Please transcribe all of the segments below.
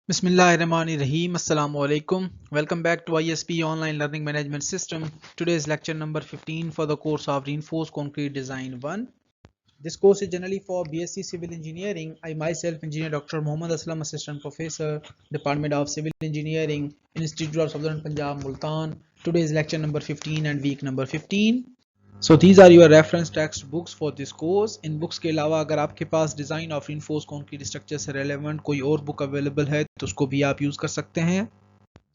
Bismillahirrahmanirrahim. Assalamu alaikum. Welcome back to ISP Online Learning Management System. Today's lecture number 15 for the course of Reinforced Concrete Design 1. This course is generally for BSc Civil Engineering. I myself, Engineer Dr. Muhammad Aslam, Assistant Professor, Department of Civil Engineering, Institute of Southern Punjab, Multan. Today is lecture number 15 and week number 15. So these are your reference textbooks for this course. इन books के अलावा अगर आपके पास design of reinforce concrete structure से relevant कोई और book available है तो उसको भी आप यूज़ कर सकते हैं.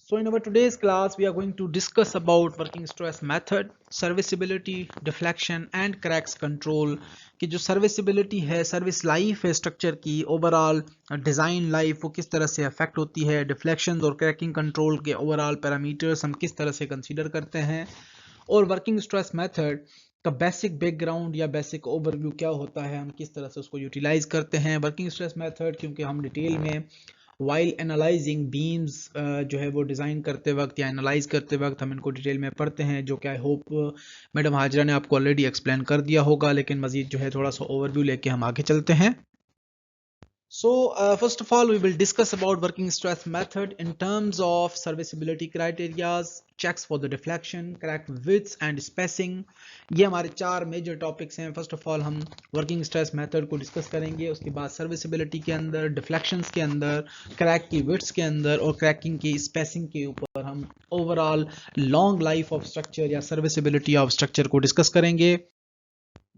So in our today's class we are going to discuss about working stress method, serviceability, deflection and cracks control. कि जो सर्विसिबिलिटी है, सर्विस लाइफ है स्ट्रक्चर की, ओवरऑल डिज़ाइन लाइफ वो किस तरह से अफेक्ट होती है, डिफ्लेक्शन और क्रैकिंग कंट्रोल के ओवरऑल पैरामीटर्स हम किस तरह से कंसीडर करते हैं, और वर्किंग स्ट्रेस मेथड का बेसिक बैकग्राउंड या बेसिक ओवरव्यू क्या होता है, हम किस तरह से उसको यूटिलाइज करते हैं. वर्किंग स्ट्रेस मेथड क्योंकि हम डिटेल में वाइल एनालाइजिंग बीम्स जो है वो डिज़ाइन करते वक्त या एनालाइज करते वक्त हम इनको डिटेल में पढ़ते हैं, जो कि आई होप मैडम हाजरा ने आपको ऑलरेडी एक्सप्लेन कर दिया होगा, लेकिन मज़ीद जो है थोड़ा सा ओवरव्यू लेके हम आगे चलते हैं. So first of all we will discuss about working stress method in terms of serviceability criteria, checks for the deflection, crack widths and spacing. ये हमारे चार मेजर टॉपिक्स हैं. फर्स्ट ऑफ ऑल हम वर्किंग स्ट्रेस मेथड को discuss करेंगे, उसके बाद serviceability के अंदर, डिफ्लेक्शंस के अंदर, क्रैक की विड्थ्स के अंदर और क्रैकिंग की स्पेसिंग के ऊपर हम overall long life of structure या सर्विसिबिलिटी ऑफ स्ट्रक्चर को डिस्कस करेंगे.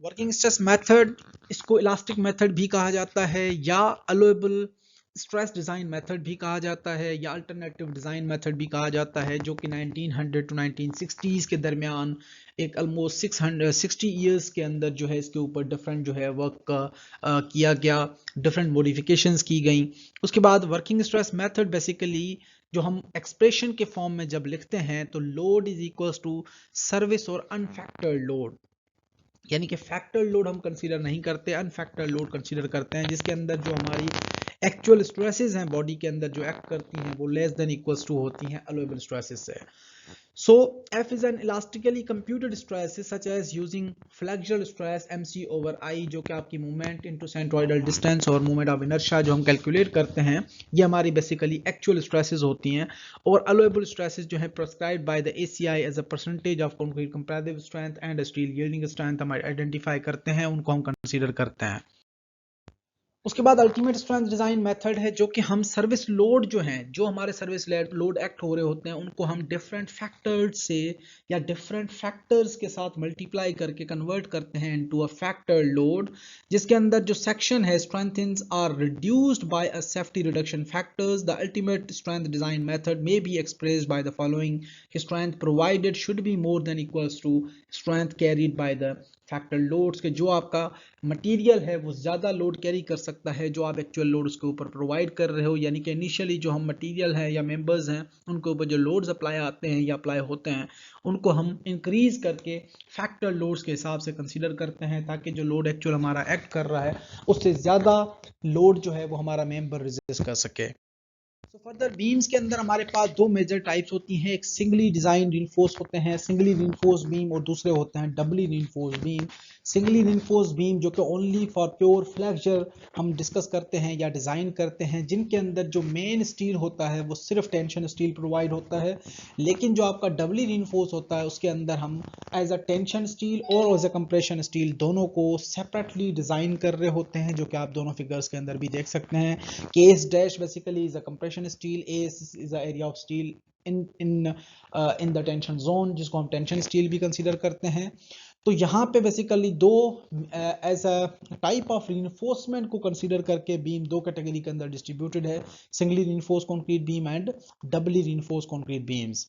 वर्किंग स्ट्रेस मेथड, इसको इलास्टिक मेथड भी कहा जाता है या अलोएबल स्ट्रेस डिज़ाइन मेथड भी कहा जाता है या अल्टरनेटिव डिज़ाइन मेथड भी कहा जाता है, जो कि 1900 टू 1960s के दरमियान एक ऑलमोस्ट 660 ईयर्स के अंदर जो है इसके ऊपर डिफरेंट जो है वर्क किया गया, डिफरेंट मॉडिफिकेशंस की गई. उसके बाद वर्किंग स्ट्रेस मेथड बेसिकली जो हम एक्सप्रेशन के फॉर्म में जब लिखते हैं तो load is equals to service और अनफैक्टर्ड लोड, यानी कि फैक्टर लोड हम कंसीडर नहीं करते, अनफैक्टर लोड कंसीडर करते हैं, जिसके अंदर जो हमारी एक्चुअल स्ट्रेसेस हैं बॉडी के अंदर जो एक्ट करती हैं वो लेस देन इक्वल्स टू होती हैं अलोएबल स्ट्रेसेस से. So F is an elastically computed stress such as using flexural stress MC over I, जो कि आपकी मूवमेंट इनटू सेंट्रोइडल डिस्टेंस और मूवमेंट ऑफ इनर्शिया जो हम कैलकुलेट करते हैं, ये हमारी बेसिकली एक्चुअल स्ट्रेसेस होती हैं. और अलोएबल स्ट्रेसेस जो है prescribed by the ACI as a percentage of concrete comparative strength and steel yielding strength हम आइडेंटिफाई करते हैं, उनको हम कंसीडर करते हैं. उसके बाद अल्टीमेट स्ट्रेंथ डिजाइन मेथड है, जो कि हम सर्विस लोड जो हैं, जो हमारे सर्विस लोड एक्ट हो रहे होते हैं, उनको हम डिफरेंट फैक्टर्स से या डिफरेंट फैक्टर्स के साथ मल्टीप्लाई करके कन्वर्ट करते हैं इनटू अ फैक्टर लोड, जिसके अंदर जो सेक्शन है strengths are reduced by a safety reduction factors. The ultimate strength design method may be expressed by the following: strength provided should be more than equals to strength carried by the factor loads, के जो आपका material है वो ज़्यादा load carry कर सकता है जो आप एक्चुअल लोड उसके ऊपर प्रोवाइड कर रहे हो. यानी कि इनिशियली जो हम मटेरियल है या मेंबर्स हैं उनके ऊपर जो लोड्स अप्लाई आते हैं या अप्लाई होते हैं उनको हम इंक्रीज करके फैक्टर लोड्स के हिसाब से कंसीडर करते हैं, ताकि जो लोड एक्चुअल हमारा एक्ट कर रहा है उससे ज़्यादा लोड जो है वो हमारा मेंबर रेजिस्ट कर सके. तो फर्दर बीम्स के अंदर हमारे पास दो मेजर टाइप्स होती हैं, एक सिंगली डिजाइन रिइंफोर्स होते हैं सिंगली रिइंफोर्स बीम, और दूसरे होते हैं doubly reinforce beam. Singly reinforce beam जो कि ओनली फॉर प्योर फ्लेक्चर हम डिस्कस करते हैं या डिज़ाइन करते हैं, जिनके अंदर जो मेन स्टील होता है वो सिर्फ टेंशन स्टील प्रोवाइड होता है, लेकिन जो आपका डबली रिइंफोर्स होता है उसके अंदर हम एज अ टेंशन स्टील और एज अ कंप्रेशन स्टील दोनों को सेपरेटली डिज़ाइन कर रहे होते हैं, जो कि आप दोनों फिगर्स के अंदर भी देख सकते हैं. Case dash basically is a compression steel, S is a area of steel in the tension zone, जिसको हम टेंशन स्टील भी कंसीडर करते हैं. तो यहाँ पे बेसिकली दो as a type of reinforcement को कंसीडर करके बीम दो कैटेगरी के अंदर डिस्ट्रीब्यूटेड है: singly reinforced concrete beam and doubly reinforced concrete beams.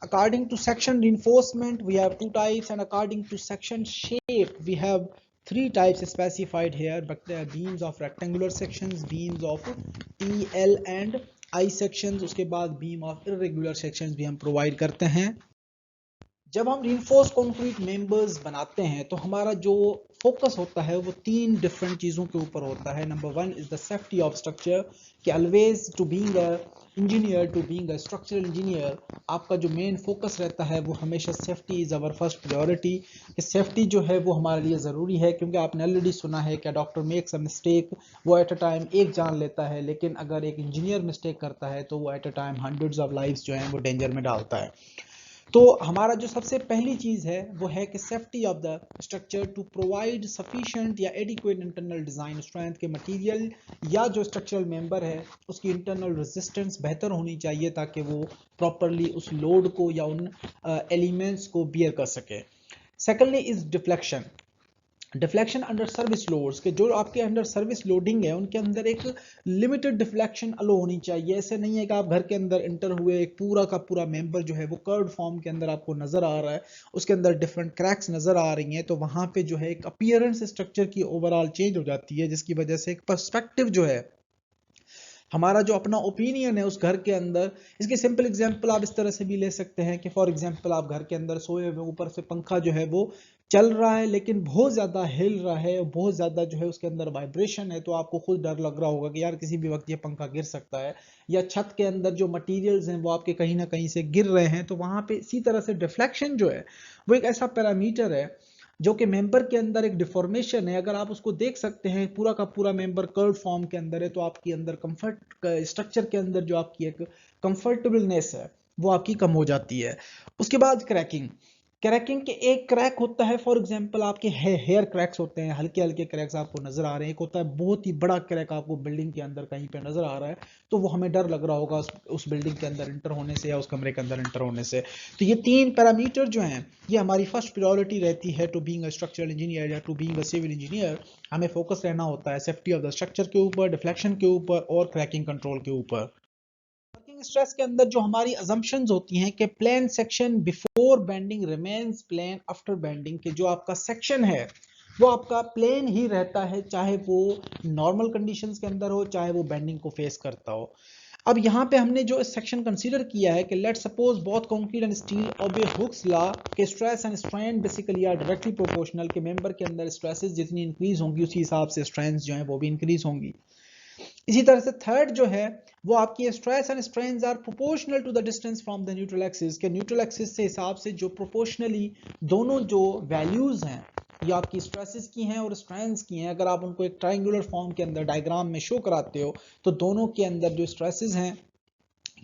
According to section reinforcement, we have two types, and according to section shape, we have three types specified here. But there are beams of rectangular sections, beams of T, L and I sections. उसके बाद beam of irregular sections भी हम provide करते हैं. जब हम reinforce concrete members बनाते हैं तो हमारा जो फोकस होता है वो तीन डिफरेंट चीज़ों के ऊपर होता है। Number one is the safety of structure, कि always to being a engineer, to being a structural engineer, आपका जो मेन फोकस रहता है वो हमेशा safety is our first priority. Safety जो है वो हमारे लिए ज़रूरी है, क्योंकि आपने ऑलरेडी सुना है कि डॉक्टर मेक्स अ मिस्टेक, वो एट अ टाइम एक जान लेता है, लेकिन अगर एक इंजीनियर मिस्टेक करता है तो वो at a time hundreds of lives जो हैं वो डेंजर में डालता है। तो हमारा जो सबसे पहली चीज है वो है कि safety of the structure, to provide sufficient या एडिक्वेट इंटरनल डिजाइन स्ट्रेंथ, के मटेरियल या जो स्ट्रक्चरल मेंबर है उसकी इंटरनल रेजिस्टेंस बेहतर होनी चाहिए ताकि वो प्रॉपरली उस लोड को या उन एलिमेंट्स को बियर कर सके। Secondly is deflection. Deflection under service loads, के जो आपके अंडर सर्विस लोडिंग है उनके अंदर एक लिमिटेड डिफ्लेक्शन अलो होनी चाहिए। ऐसे नहीं है कि आप घर के अंदर इंटर हुए एक पूरा का पूरा मेंबर जो है वो कर्व फॉर्म के अंदर आपको नजर आ रहा है, उसके अंदर डिफरेंट क्रैक्स नजर आ रही हैं, तो वहां पे जो है एक अपीयरेंस स्ट्रक्चर की ओवरऑल चेंज हो जाती है, जिसकी वजह से एक पर्सपेक्टिव जो है, हमारा जो अपना ओपिनियन है उस घर के अंदर। इसके सिंपल एग्जांपल आप इस तरह से भी ले सकते हैं कि फॉर एग्जांपल आप घर के अंदर सोए हुए, ऊपर से पंखा जो है वो चल रहा है लेकिन बहुत ज्यादा हिल रहा है, बहुत ज्यादा जो है उसके अंदर वाइब्रेशन है, तो आपको खुद डर लग रहा होगा कि यार किसी भी वक्त ये पंखा गिर सकता है, या छत के अंदर जो मटेरियल्स हैं वो आपके कहीं ना कहीं से गिर रहे हैं। तो वहां पे इसी तरह से डिफ्लेक्शन जो है वो एक ऐसा पैरामीटर है जो कि मेंबर के अंदर एक डिफॉर्मेशन है। अगर आप उसको देख सकते हैं, पूरा का पूरा मेंबर कर्व फॉर्म के अंदर है, तो आपके अंदर कंफर्ट स्ट्रक्चर के अंदर जो आपकी एक कंफर्टेबलनेस है वो आपकी कम हो जाती है। उसके बाद क्रैकिंग। क्रैकिंग के एक क्रैक होता है, फॉर एग्जांपल आपके हेयर क्रैक्स होते हैं, हल्के हल्के क्रैक्स आपको नजर आ रहे हैं। एक होता है बहुत ही बड़ा क्रैक आपको बिल्डिंग के अंदर कहीं पे नजर आ रहा है, तो वो हमें डर लग रहा होगा उस बिल्डिंग के अंदर इंटर होने से या उस कमरे के अंदर इंटर होने से। तो ये तीन पैरामीटर जो हैं ये हमारी फर्स्ट प्रायोरिटी रहती है to being a structural engineer या to being a civil engineer. हमें फोकस रहना होता है सेफ्टी ऑफ द स्ट्रक्चर के ऊपर, डिफ्लेक्शन के ऊपर और क्रैकिंग कंट्रोल के ऊपर। वर्किंग स्ट्रेस के अंदर जो हमारी अजम्पशंस होती हैं कि plane section before bending remains plane after bending, के जो आपका सेक्शन है वो आपका प्लेन ही रहता है, चाहे वो नॉर्मल कंडीशंस के अंदर हो, चाहे वो बेंडिंग को फेस करता हो। अब यहाँ पे हमने जो सेक्शन कंसीडर किया है कि let suppose both concrete and steel obey Hooke's law, के stress and strain basically are directly proportional, के मेंबर के अंदर स्ट्रेसेस जितनी इंक्रीज होंगी उसी हिसाब से स्ट्रेंथ जो है वो भी इंक्रीज होंगी। इसी तरह से थर्ड जो है वो आपकी stress and strains are proportional to the distance from the neutral axis, के न्यूट्रल एक्सिस से हिसाब से जो प्रोपोर्शनली दोनों जो वैल्यूज हैं ये आपकी स्ट्रेसेस की हैं और स्ट्रेन्स की हैं, अगर आप उनको एक ट्रायंगुलर फॉर्म के अंदर डायग्राम में शो कराते हो तो दोनों के अंदर जो स्ट्रेसेस हैं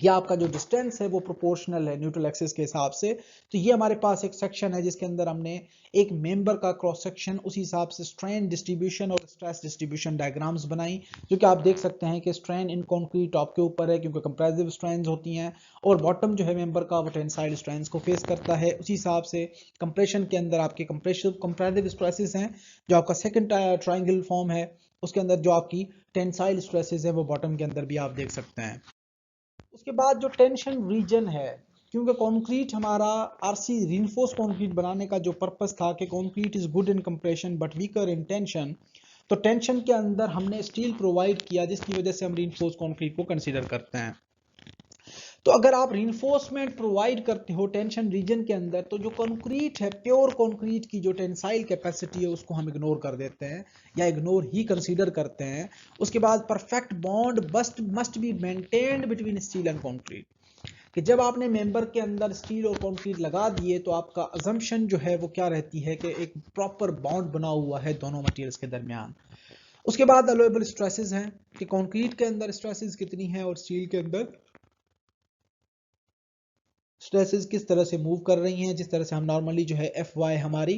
या आपका जो डिस्टेंस है वो प्रोपोर्शनल है न्यूट्रल एक्सिस के हिसाब से। तो ये हमारे पास एक सेक्शन है जिसके अंदर हमने एक मेंबर का क्रॉस सेक्शन उसी हिसाब से स्ट्रेन डिस्ट्रीब्यूशन और स्ट्रेस डिस्ट्रीब्यूशन डायग्राम्स बनाई, जो कि आप देख सकते हैं कि स्ट्रेन इन कंक्रीट टॉप के ऊपर है क्योंकि कंप्रेसिव स्ट्रेन्स होती हैं, और बॉटम जो है मेंबर का वो टेंसाइल स्ट्रेन्स को फेस करता है। उसी हिसाब से कंप्रेशन के अंदर आपके कंप्रेसिव स्ट्रेसेस हैं, जो आपका सेकंड ट्रायंगल फॉर्म है उसके अंदर जो आपकी टेंसाइल स्ट्रेसेस है वो बॉटम के अंदर भी आप देख सकते हैं। उसके बाद जो टेंशन रीजन है, क्योंकि कंक्रीट हमारा आरसी रीइंफोर्स कंक्रीट बनाने का जो पर्पस था कि concrete is good in compression but weaker in tension, तो टेंशन के अंदर हमने स्टील प्रोवाइड किया जिसकी वजह से हम रीइंफोर्स कंक्रीट को कंसीडर करते हैं। तो अगर आप रीइंफोर्समेंट प्रोवाइड करते हो टेंशन रीजन के अंदर, तो जो कंक्रीट है प्योर कंक्रीट की जो टेंसाइल कैपेसिटी है उसको हम इग्नोर कर देते हैं या इग्नोर ही कंसीडर करते हैं। उसके बाद perfect bond must be maintained between steel and concrete, कि जब आपने मेंबर के अंदर स्टील और कंक्रीट लगा दिए तो आपका अजम्पशन जो है वो क्या रहती है कि एक प्रॉपर बॉन्ड बना हुआ है दोनों मटेरियल्स के दरमियान। उसके बाद अलोएबल स्ट्रेसेस हैं कि कंक्रीट के अंदर स्ट्रेसेस कितनी है और स्टील के अंदर स्ट्रेसेस किस तरह से मूव कर रही हैं। जिस तरह से हम नॉर्मली जो है एफ वाई हमारी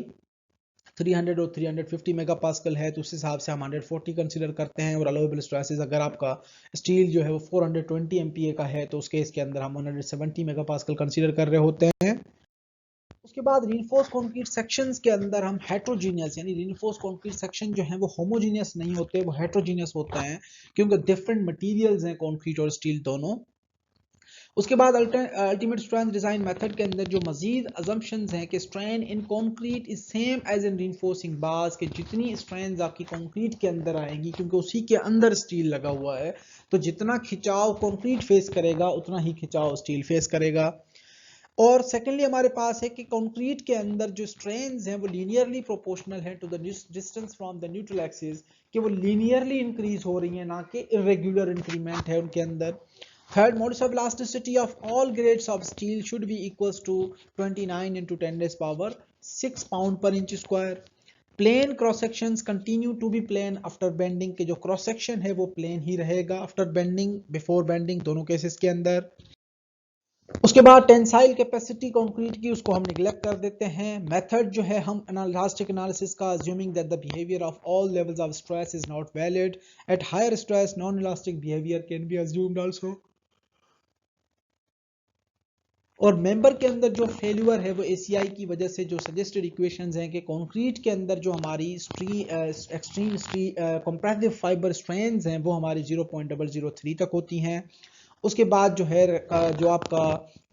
300 और 350 मेगा पास्कल है, तो उस हिसाब से हम 140 कंसीडर करते हैं, और अलोएबल स्ट्रेसेस अगर आपका स्टील जो है वो 420 एमपीए का है तो उस केस के अंदर हम 170 मेगा पास्कल कंसीडर कर रहे होते हैं। उसके बाद रीइंफोर्स कंक्रीट सेक्शंस के अंदर हम हेट्रोजीनियस, यानी रीइंफोर्स कंक्रीट सेक्शन जो है वो होमोजीनियस नहीं होते, वो हेट्रोजीनियस होते हैं क्योंकि डिफरेंट मटेरियल्स हैं कंक्रीट और स्टील दोनों। उसके बाद अल्टीमेट स्ट्रेंथ डिजाइन मेथड के अंदर जो मजीद अजम्पशंस हैं कि strain in concrete is same as in reinforcing bars, के जितनी स्ट्रेंथ आपकी कंक्रीट के अंदर आएंगी क्योंकि उसी के अंदर स्टील लगा हुआ है, तो जितना खिंचाव कंक्रीट फेस करेगा उतना ही खिंचाव स्टील फेस करेगा। और सेकेंडली हमारे पास है कि कंक्रीट के अंदर जो स्ट्रेन्स हैं वो लीनियरली प्रोपोर्शनल है to the distance from the neutral axis, कि वो लीनियरली इंक्रीज हो रही है, ना कि इरेगुलर इंक्रीमेंट है उनके अंदर। Third, modulus of elasticity of all grades of steel should be equals to 29 into 10 raised power 6 pound per inch square। Plane cross sections continue to be plane after bending, के जो cross section है वो plane ही रहेगा after bending before bending, दोनों cases के अंदर। उसके बाद टेंसाइल कैपेसिटी कंक्रीट की, उसको हम निगलेक्ट कर देते हैं। मेथड जो है हम इलास्टिक एनालिसिस का, assuming that the behaviour of all levels of stress is not valid at higher stress, non elastic behaviour can be assumed also. और मेंबर के अंदर जो फेल्यूर है वो एसीआई की वजह से, जो सजेस्टेड इक्वेशंस हैं कि कंक्रीट के अंदर जो हमारी एक्सट्रीम कंप्रेसिव फाइबर स्ट्रेंथ हैं वो हमारी 0.003 तक होती हैं। उसके बाद जो है जो आपका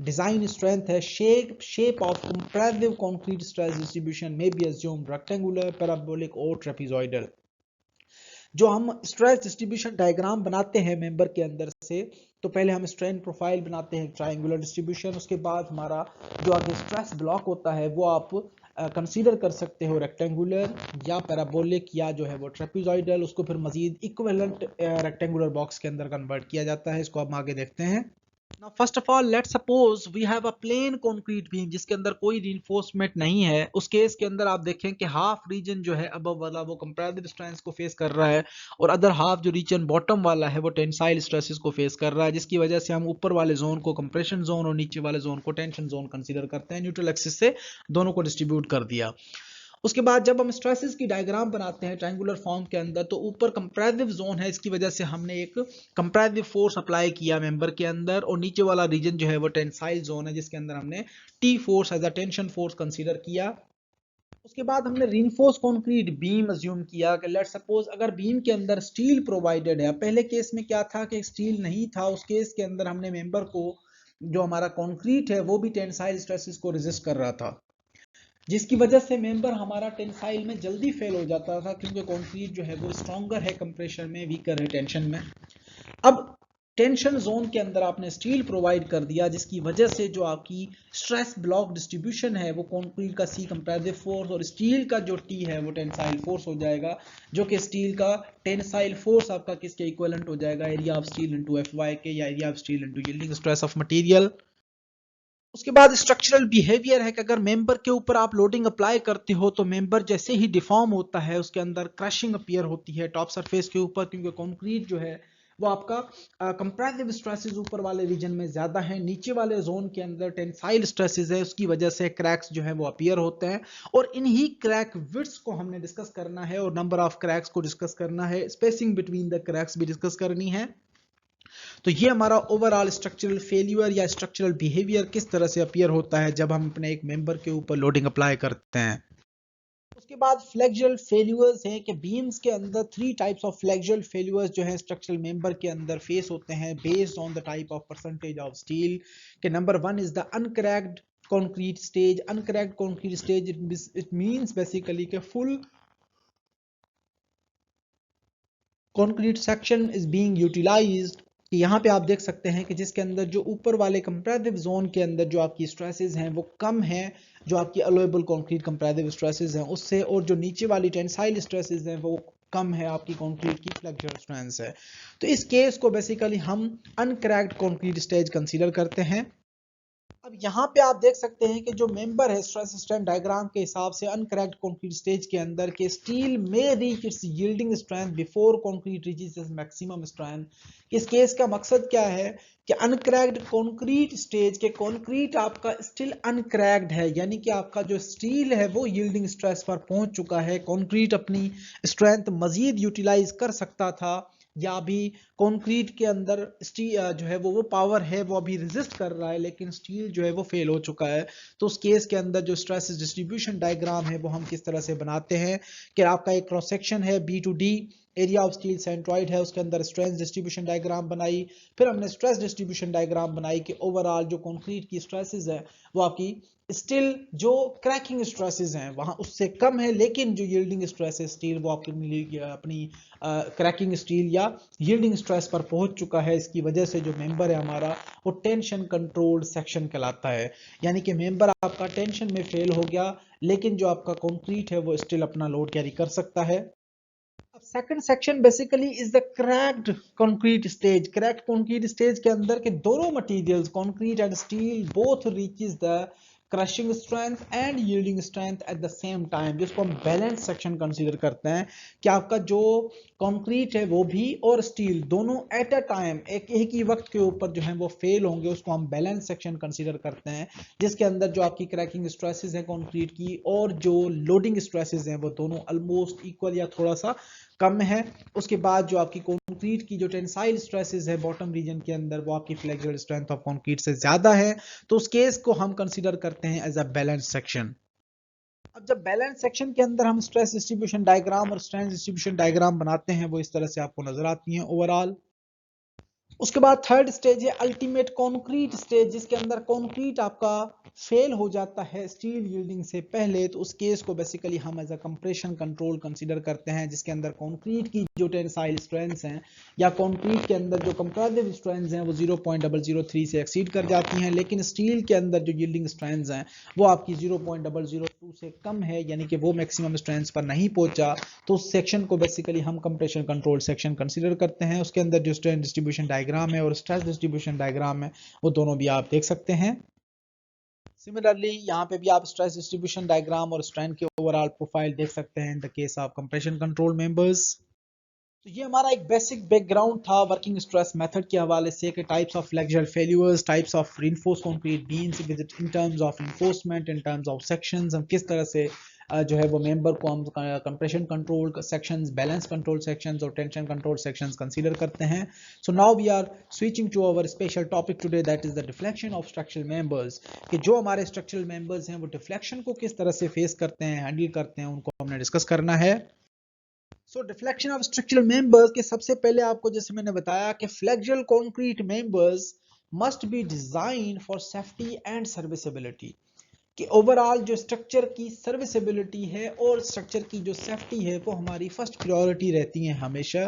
डिजाइन स्ट्रेंथ है, shape of compressive concrete stress distribution में बी अज्यूम्ड रेक्टेंगुलर, पैराबोलिक और ट्रेपेजॉइडल। जो हम स्ट्रेस डिस्ट्रीब्यूशन डायग्राम बनाते हैं मेंबर के अंदर से, तो पहले हम स्ट्रेन प्रोफाइल बनाते हैं ट्रायंगुलर डिस्ट्रीब्यूशन, उसके बाद हमारा जो आगे स्ट्रेस ब्लॉक होता है वो आप कंसीडर कर सकते हो रेक्टेंगुलर या पैराबोलिक या जो है वो ट्रेपेजॉइडल। उसको फिर मजीद इक्विवेलेंट रेक्टेंगुलर बॉक्स के अंदर कन्वर्ट किया जाता है। इसको हम आगे देखते हैं। Now first of all let's suppose we have a plain concrete beam जिसके अंदर कोई reinforcement नहीं है। उस केस के अंदर आप देखें कि हाफ रीजन जो है अबव वाला वो कंप्रेसिव स्ट्रेंथ को फेस कर रहा है, और अदर हाफ जो रीजन बॉटम वाला है वो टेंसाइल स्ट्रेसेस को फेस कर रहा है, जिसकी वजह से हम ऊपर वाले जोन को कंप्रेशन जोन और नीचे वाले जोन को टेंशन जोन कंसीडर करते हैं। न्यूट्रल एक्सिस से दोनों को डिस्ट्रीब्यूट कर दिया। उसके बाद जब हम स्ट्रेसेस की डायग्राम बनाते हैं ट्रायंगुलर फॉर्म के अंदर, तो ऊपर कंप्रेसिव जोन है, इसकी वजह से हमने एक कंप्रेसिव फोर्स अप्लाई किया मेंबर के अंदर, और नीचे वाला रीजन जो है वो टेंसाइल जोन है जिसके अंदर हमने T force as a tension force consider किया। उसके बाद हमने रीइंफोर्स कंक्रीट बीम अज्यूम किया कि लेट्स सपोज अगर बीम के अंदर स्टील प्रोवाइडेड है। पहले केस में क्या था कि स्टील नहीं था, उस केस के अंदर हमने मेंबर को, जो हमारा कंक्रीट है वो भी टेंसाइल स्ट्रेसेस को रेजिस्ट कर रहा था, जिसकी वजह से मेंबर हमारा टेंसाइल में जल्दी फेल हो जाता था, क्योंकि कंक्रीट जो है वो स्ट्रॉन्गर है कंप्रेशन में, वीकर है टेंशन में। अब टेंशन जोन के अंदर आपने स्टील प्रोवाइड कर दिया, जिसकी वजह से जो आपकी स्ट्रेस ब्लॉक डिस्ट्रीब्यूशन है वो कंक्रीट का सी कंप्रेसिव फोर्स और स्टील का जो टी है वो टेंसाइल फोर्स हो जाएगा, जो कि स्टील का टेंसाइल फोर्स आपका किसके इक्विवेलेंट हो जाएगा, area of steel into FY के, या area of steel into yielding stress of material. उसके बाद स्ट्रक्चरल बिहेवियर है कि अगर मेंबर के ऊपर आप लोडिंग अप्लाई करते हो तो मेंबर जैसे ही डिफॉर्म होता है उसके अंदर क्रशिंग अपीयर होती है टॉप सरफेस के ऊपर, क्योंकि कंक्रीट जो है वो आपका कंप्रेसिव स्ट्रेसेस ऊपर वाले रीजन में ज्यादा है, नीचे वाले जोन के अंदर टेंसाइल स्ट्रेसेस है, उसकी वजह से क्रैक्स जो है वो अपीयर होते हैं। और इन्हीं क्रैक विड्थ्स को हमने डिस्कस करना है, और नंबर ऑफ क्रैक्स को डिस्कस करना है, स्पेसिंग बिटवीन द क्रैक्स भी डिस्कस करनी है। तो ये हमारा ओवरऑल स्ट्रक्चरल फेल्यूर या स्ट्रक्चरल बिहेवियर किस तरह से अपीयर होता है जब हम अपने एक मेंबर के ऊपर लोडिंग अप्लाई करते हैं। उसके बाद फ्लेक्सुरल फेल्यूर्स हैं कि बीम्स के अंदर 3 टाइप्स ऑफ फ्लेक्सुरल फेल्यूर्स जो है स्ट्रक्चरल मेंबर के अंदर फेस होते हैं based on the type of percentage of steel. के number 1 is the uncracked concrete stage। uncracked concrete stage, it means basically कि full concrete section is being utilized। कि यहाँ पे आप देख सकते हैं कि जिसके अंदर जो ऊपर वाले कंप्रेसिव जोन के अंदर जो आपकी स्ट्रेसेस हैं वो कम हैं, जो आपकी अलोएबल कंक्रीट कंप्रेसिव स्ट्रेसेस हैं उससे, और जो नीचे वाली टेंसाइल स्ट्रेसेस हैं वो कम है आपकी कंक्रीट की फ्लेक्सुरल स्ट्रेंथ है। तो इस केस को बेसिकली हम अनक्रैक्ड कंक्रीट स्टेज कंसीडर करते हैं। अब यहाँ पे आप देख सकते हैं कि जो मेंबर है स्ट्रेस स्ट्रेंथ डायग्राम के हिसाब से अनक्रैक्ड कंक्रीट स्टेज के अंदर के स्टील में reach its yielding strength before concrete reaches its maximum strength. इस केस का मकसद क्या है कि अनक्रैक्ड कंक्रीट स्टेज के कंक्रीट आपका स्टिल अनक्रैक्ड है, यानी कि आपका जो स्टील है वो यील्डिंग स्ट्रेस पर पहुंच चुका है, कंक्रीट अपनी स्ट्रेंथ मजीद यूटिलाइज कर सकता था, या अभी कंक्रीट के अंदर स्टील जो है वो पावर है वो अभी रेजिस्ट कर रहा है, लेकिन स्टील जो है वो फेल हो चुका है। तो उस केस के अंदर जो स्ट्रेस डिस्ट्रीब्यूशन डायग्राम है वो हम किस तरह से बनाते हैं कि आपका एक क्रॉस सेक्शन है B to D, area of steel centroid है, उसके अंदर स्ट्रेंथ डिस्ट्रीब्यूशन डायग्राम बनाई, फिर हमने स्ट्रेस डिस्ट्रीब्यूशन डायग्राम बनाई कि ओवरऑल जो कंक्रीट की स्ट्रेसेस है वो आपकी स्टील जो क्रैकिंग स्ट्रेसेस हैं वहां उससे कम है, लेकिन जो यील्डिंग स्ट्रेस है स्टील वो आपकी अपनी क्रैकिंग स्टील या यील्डिंग स्ट्रेस पर पहुंच चुका है। इसकी वजह से जो मेंबर है हमारा वो टेंशन कंट्रोल्ड सेक्शन कहलाता है, यानी कि मेंबर आपका टेंशन में फेल हो गया लेकिन जो आपका कंक्रीट है वो स्टिल अपना लोड कैरी कर सकता है। अब second section basically is the cracked concrete stage. Cracked concrete stage के अंदर के दोनों materials concrete and steel both reaches the crushing strength and yielding strength at the same time, जिसको हम बैलेंस सेक्शन कंसीडर करते हैं कि आपका जो कंक्रीट है वो भी और स्टील दोनों एट अ टाइम एक ही वक्त के ऊपर जो है वो फेल होंगे, उसको हम बैलेंस सेक्शन कंसीडर करते हैं, जिसके अंदर जो आपकी क्रैकिंग स्ट्रेसेस हैं कंक्रीट की और जो लोडिंग स्ट्रेसेस हैं वो दोनों ऑलमोस्ट इक्वल या थोड़ा सा कम है। उसके बाद जो आपकी कंक्रीट की जो टेंसाइल स्ट्रेसेस है बॉटम रीजन के अंदर वो आपकी फ्लेक्सुरल स्ट्रेंथ ऑफ कंक्रीट से ज्यादा है, तो उस केस को हम कंसीडर करते हैं एज अ बैलेंस सेक्शन। अब जब बैलेंस सेक्शन के अंदर हम स्ट्रेस डिस्ट्रीब्यूशन डायग्राम और स्ट्रेंथ डिस्ट्रीब्यूशन डायग्राम बनाते हैं वो इस तरह से आपको नजर आती हैं ओवरऑल। उसके बाद थर्ड स्टेज है अल्टीमेट कंक्रीट स्टेज, जिसके अंदर कंक्रीट आपका फेल हो जाता है स्टील यील्डिंग से पहले, तो उस केस को बेसिकली हम as a compression control consider करते हैं, जिसके अंदर कंक्रीट की जो टेंसाइल स्ट्रेंथ्स हैं या कंक्रीट के अंदर जो कंप्रेसिव स्ट्रेंथ्स हैं वो 0.003 से एक्सीड कर जाती हैं, लेकिन स्टील के अंदर जो यील्डिंग स्ट्रेंथ्स हैं वो आपकी 0.002 से कम है, यानी कि वो मैक्सिमम स्ट्रेंथ्स पर नहीं पहुंचा, तो उस सेक्शन को बेसिकली हम कंप्रेशन कंट्रोल सेक्शन कंसीडर करते हैं। उसके अंदर जो स्ट्रेंथ डिस्ट्रीब्यूशन डायग्राम है और स्ट्रेस डिस्ट्रीब्यूशन डायग्राम है वो दोनों भी आप देख सकते हैं। सिमिलरली यहाँ पे भी आप स्ट्रेस डिस्ट्रीब्यूशन डायग्राम और स्ट्रेंथ के ओवरऑल प्रोफाइल देख सकते हैं in the case of compression control members. तो ये हमारा एक बेसिक बैकग्राउंड था वर्किंग स्ट्रेस मेथड के हवाले से कि types of flexural failures, types of reinforced concrete beams with in terms of reinforcement, in terms of sections, हम किस तरह से जो है वो मेंबर को हम compression control sections, balance control sections और टेंशन कंट्रोल सेक्शंस कंसीडर करते हैं। So now we are switching to our special topic today, that is the deflection of structural members, कि जो हमारे स्ट्रक्चरल मेंबर्स हैं वो डिफ्लेक्शन को किस तरह से फेस करते हैं, हैंडल करते हैं, उनको हमने डिस्कस करना है। सो डिफ्लेक्शन ऑफ स्ट्रक्चरल मेंबर्स के सबसे पहले आपको जैसे मैंने बताया कि flexural concrete members must be design for safety and serviceability, कि ओवरऑल जो स्ट्रक्चर की सर्विसेबिलिटी है और स्ट्रक्चर की जो सेफ्टी है वो हमारी फर्स्ट प्रायोरिटी रहती है हमेशा।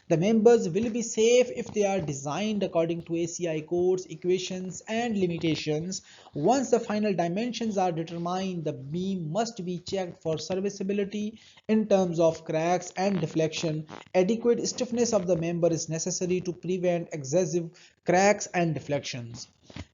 The members will be safe if they are designed according to ACI codes, equations and limitations. Once the final dimensions are determined, the beam must be checked for serviceability in terms of cracks and deflection. Adequate stiffness of the member is necessary to prevent excessive cracks and deflections.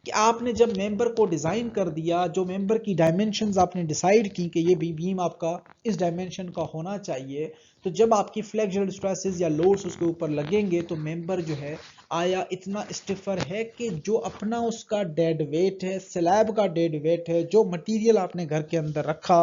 कि आपने जब member को design कर दिया, जो member की dimensions आपने decide की कि ये बीम आपका इस डायमेंशन का होना चाहिए, तो जब आपकी फ्लेक्सुरल स्ट्रेसेस या लोड्स उसके ऊपर लगेंगे तो मेंबर जो है आया इतना स्टिफर है कि जो अपना उसका डेड वेट है, स्लैब का डेड वेट है, जो मटेरियल आपने घर के अंदर रखा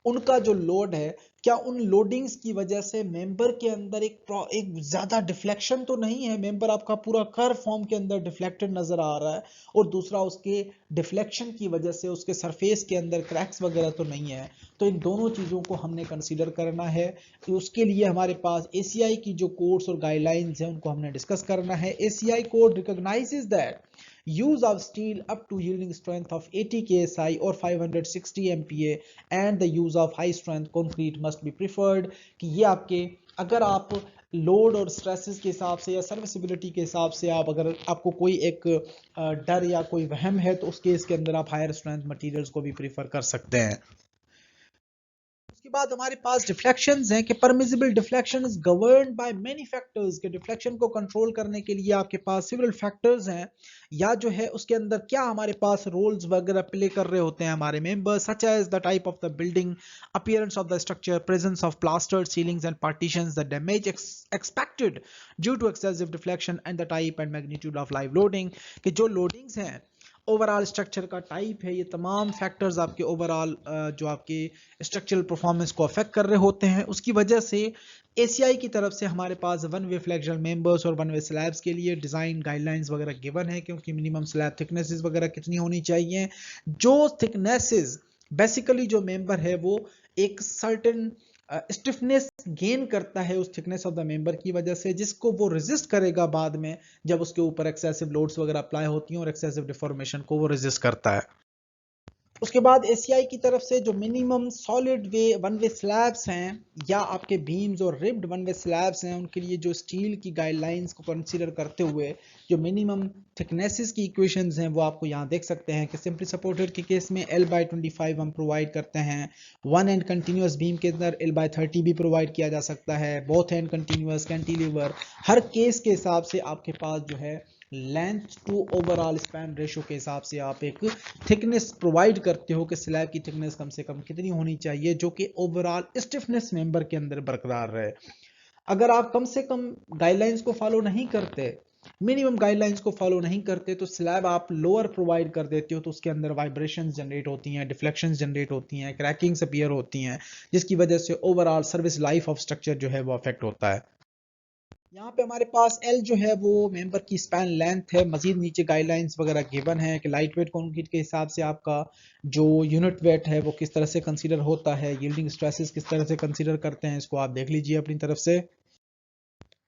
उनका जो लोड है, क्या उन लोडिंग्स की वजह से मेंबर के अंदर एक ज्यादा डिफ्लेक्शन तो नहीं है, मेंबर आपका पूरा कर्व फॉर्म के अंदर डिफ्लेक्टेड नजर आ रहा है, और दूसरा उसके डिफ्लेक्शन की वजह से उसके सरफेस के अंदर क्रैक्स वगैरह तो नहीं है। तो इन दोनों चीजों को हमने कंसीडर करना है, तो उसके लिए हमारे पास ACI की जो कोड्स और गाइडलाइंस हैं उनको हमने डिस्कस करना है। ACI code recognises that use of steel up to yielding strength of 80 ksi or 560 MPa and the use of high strength concrete must be preferred, कि ये आपके अगर आप लोड और स्ट्रेसेस के हिसाब से या सर्विसिबिलिटी के हिसाब से आप अगर आपको कोई एक डर या कोई वहम है तो उस केस के अंदर आप हायर स्ट्रेंथ मटेरियल्स को भी प्रीफर कर सकते हैं। उसके बाद हमारे पास डिफ्लेक्शंस हैं कि permissible deflection is governed by many factors, के डिफ्लेक्शन को कंट्रोल करने के लिए आपके पास सेवरल फैक्टर्स हैं, या जो है उसके अंदर क्या हमारे पास रोल्स वगैरह प्ले कर रहे होते हैं हमारे members, such as the type of the building, appearance of the structure, presence of plastered ceilings and partitions, the damage expected due to excessive deflection and the type and magnitude of live loading, कि जो loadings हैं, overall structure का type है, ये तमाम factors आपके overall जो आपके स्ट्रक्चरल परफॉर्मेंस को अफेक्ट कर रहे होते हैं। उसकी वजह से ACI की तरफ से हमारे पास वन वे फ्लेक्सुरल मेंबर्स और वन वे स्लैब्स के लिए डिजाइन गाइडलाइंस वगैरह गिवन है, क्योंकि मिनिमम स्लैब थिकनेसेस वगैरह कितनी होनी चाहिए, जो थिकनेसेस बेसिकली जो मेंबर है वो एक सर्टेन स्टिफनेस गेन करता है उस थिकनेस ऑफ द मेंबर की वजह से, जिसको वो रेजिस्ट करेगा बाद में जब उसके ऊपर एक्सेसिव लोड्स वगैरह अप्लाई होती हैं और एक्सेसिव डिफॉर्मेशन को वो रेजिस्ट करता है। उसके बाद एसीआई की तरफ से जो minimum solid way one way slabs हैं या आपके बीम्स और रिब्ड वन वे स्लैब्स हैं, उनके लिए जो स्टील की गाइडलाइंस को कंसीडर करते हुए जो मिनिमम थिकनेसेस की इक्वेशंस हैं वो आपको यहाँ देख सकते हैं कि सिंपली सपोर्टेड के केस में L/25 हम प्रोवाइड करते हैं। वन एंड कंटिन्यूस बीम के अंदर L/30 भी प्रोवाइड किया जा सकता है। बोथ एंड कंटिन्यूस कैंटिलीवर, हर केस के हिसाब से आपके पास जो है length to overall span ratio के हिसाब से आप एक थिकनेस प्रोवाइड करते हो कि स्लैब की थिकनेस कम से कम कितनी होनी चाहिए जो कि ओवरऑल स्टिफनेस मेंबर के अंदर बरकरार रहे। अगर आप कम से कम गाइडलाइंस को फॉलो नहीं करते, मिनिमम गाइडलाइंस को फॉलो नहीं करते, तो स्लैब आप लोअर प्रोवाइड कर देते हो तो उसके अंदर वाइब्रेशंस जनरेट होती हैं, डिफ्लेक्शंस जनरेट होती हैं, क्रैकिंग्स अपीयर होती हैं, जिसकी वजह से overall service life of structure जो है वो अफेक्ट होता है। यहाँ पे हमारे पास L जो है वो मेंबर की स्पैन लेंथ है। मजीद नीचे गाइडलाइंस वगैरह गिवन है कि लाइट वेट कंक्रीट के हिसाब से आपका जो यूनिट वेट है वो किस तरह से कंसीडर होता है, यील्डिंग स्ट्रेसेस किस तरह से कंसीडर करते हैं, इसको आप देख लीजिए अपनी तरफ से।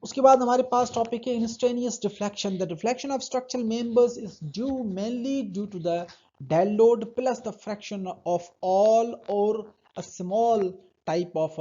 उसके बाद हमारे पास टॉपिक है instantaneous deflection. The deflection of structural members is due mainly due to the dead load plus the fraction of all or a small type of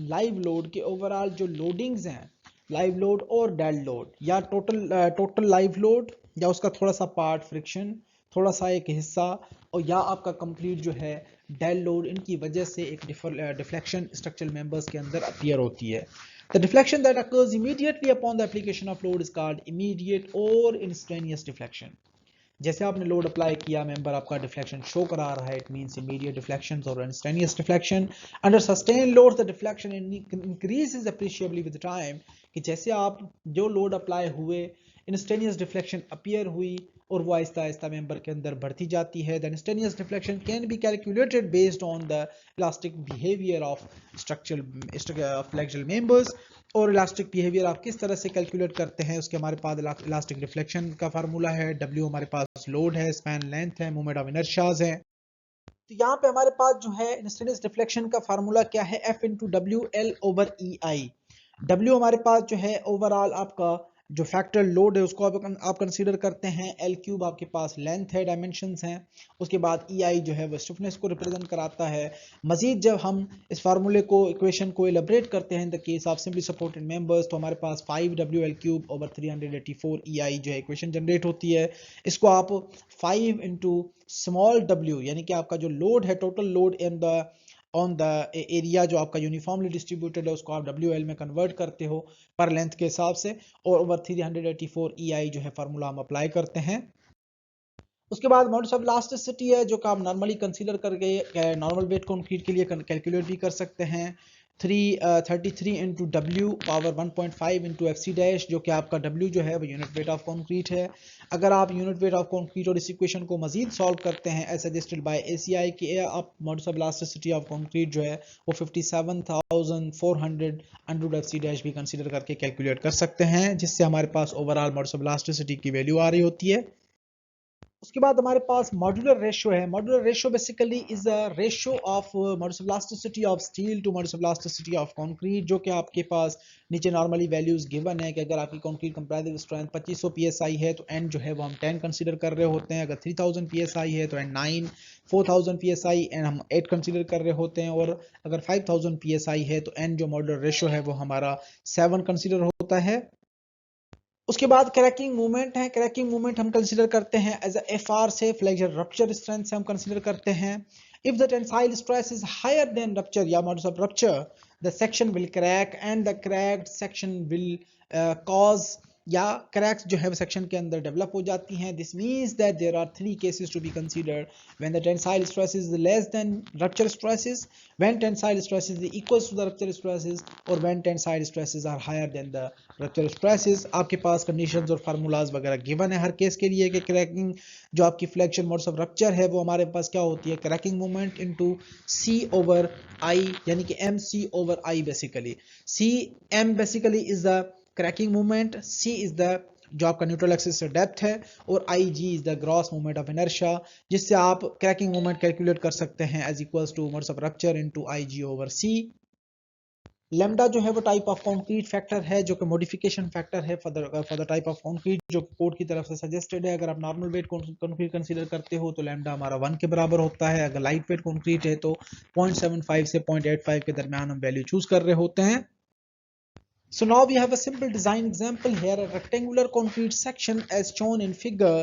live load के ओवरऑल जो लोडिंग्स हैं, लाइव लोड और dead load या total live load या उसका थोड़ा सा part friction, थोड़ा सा एक हिस्सा, और या आपका कंप्लीट जो है डेड लोड, इनकी वजह से एक डिफ्लेक्शन स्ट्रक्चरल मेंबर्स के अंदर अपीयर होती है। The deflection that occurs immediately upon the application of load is called immediate or instantaneous deflection. जैसे आपने लोड अप्लाई किया, मेंबर आपका डिफ्लेक्शन शो करा रहा है, इट मींस इमीडिएट डिफ्लेक्शन और instantaneous deflection. Under sustain load the deflection increases appreciably with time, कि जैसे आप जो लोड अप्लाई हुए, इंस्टेंटेनियस डिफ्लेक्शन अपीयर हुई और वो आहिस्ता आहिस्ता मेंबर के अंदर बढ़ती जाती है। The instantaneous deflection can be calculated based on the elastic behaviour of structural flexural members. और इलास्टिक बिहेवियर आप किस तरह से कैलकुलेट करते हैं, उसके हमारे पास इलास्टिक डिफ्लेक्शन का फार्मूला है, W हमारे पास लोड है, स्पैन लेंथ है, मोमेंट ऑफ इनर्शियाज है। तो यहाँ पे हमारे पास जो है इंस्टेंटेनियस डिफ्लेक्शन का फार्मूला क्या है, F into W L over E I. W हमारे पास जो है ओवरऑल आपका जो फैक्टर लोड है उसको आप कंसीडर करते हैं, L क्यूब आपके पास लेंथ है, डायमेंशंस हैं, उसके बाद EI जो है वो स्टिफनेस को रिप्रेजेंट कराता है। मजीद जब हम इस फार्मूले को इक्वेशन को एलिब्रेट करते हैं in the case of simply supported members, तो हमारे पास 5WL क्यूब ओवर 384 EI जो है इक्वेशन जनरेट होती है। इसको आप 5 इंटू स्मॉल w यानी कि आपका जो लोड है, total load in the on the area जो आपका यूनिफॉर्मली डिस्ट्रीब्यूटेड है, उसको आप WL में कन्वर्ट करते हो पर लेंथ के हिसाब से, और ओवर 384 EI जो है फार्मूला हम अप्लाई करते हैं। उसके बाद मॉडुलस ऑफ इलास्टिसिटी है जो कि आप नॉर्मली कंसीडर करके नॉर्मल वेट कंक्रीट के लिए कैलकुलेट भी कर सकते हैं। 33 into W power 1.5 into FC dash, जो कि आपका W जो है वो यूनिट वेट ऑफ कंक्रीट है। अगर आप यूनिट वेट ऑफ कंक्रीट और इस इक्वेशन को मजीद सॉल्व करते हैं एज सजेस्टेड बाय ACI कि आप modulus of elasticity of concrete जो है वो 57,400 अंडर FC डैश भी कंसीडर करके कैलकुलेट कर सकते हैं, जिससे हमारे पास ओवरऑल मॉडुलस ऑफ इलास्टिसिटी की वैल्यू आ रही होती है। उसके बाद हमारे पास मॉड्यूलर रेशियो है। Modular ratio basically is a ratio of modulus of elasticity of steel to modulus of elasticity of concrete, जो कि आपके पास नीचे नॉर्मली वैल्यूज गिवन है कि अगर आपकी कंक्रीट कंप्रेसिव स्ट्रेंथ 2500 psi है तो एंड जो है वो हम 10 कंसीडर कर रहे होते हैं, अगर 3000 psi है तो एंड 9, 4000 psi एंड हम 8 कंसीडर कर रहे होते हैं, और अगर 5000 psi है तो एंड जो मॉड्यूलर रेशियो है वो हमारा 7 कंसीडर होता है। उसके बाद क्रैकिंग मूवमेंट है। क्रैकिंग मूवमेंट हम कंसीडर करते हैं एज अ FR से, फ्लेक्सर रप्चर स्ट्रेंथ से हम कंसीडर करते हैं। If the tensile stress is higher than rupture या modulus of rupture, the section will crack and the cracked section will cause, या क्रैक्स जो है सेक्शन के अंदर डेवलप हो जाती हैं। This means that there are 3 cases to be considered when the tensile stress is less than rupture stresses, when tensile stress is equals to the rupture stresses, और when tensile stresses are higher than the rupture stresses. आपके पास conditions और formulas वगैरह given है हर case के लिए कि क्रैकिंग जो आपकी फ्लेक्शन मॉडुलस ऑफ रप्चर है वो हमारे पास क्या होती है, cracking movement into C over I, यानी कि MC over I basically. CM basically is the cracking movement, C is the जो आपका न्यूट्रल एक्सिस से डेप्थ है, और IG is the gross movement of inertia, जिससे आप क्रैकिंग मूवमेंट कैलकुलेट कर सकते हैं as equals to modulus of rupture into IG over C। Lambda जो है वो टाइप ऑफ कंक्रीट फैक्टर है जो कि मॉडिफिकेशन फैक्टर है for the type of concrete जो कोड की तरफ से सजेस्टेड है। अगर आप नॉर्मल वेट कंक्रीट कंसीडर करते हो तो लेमडा हमारा 1 के बराबर होता है। अगर लाइट वेट कंक्रीट है तो 0.75 से 0.85 के दरमियान हम वैल्यू चूज कर रहे होते हैं। So now we have a simple design example here. A rectangular concrete section as shown in figure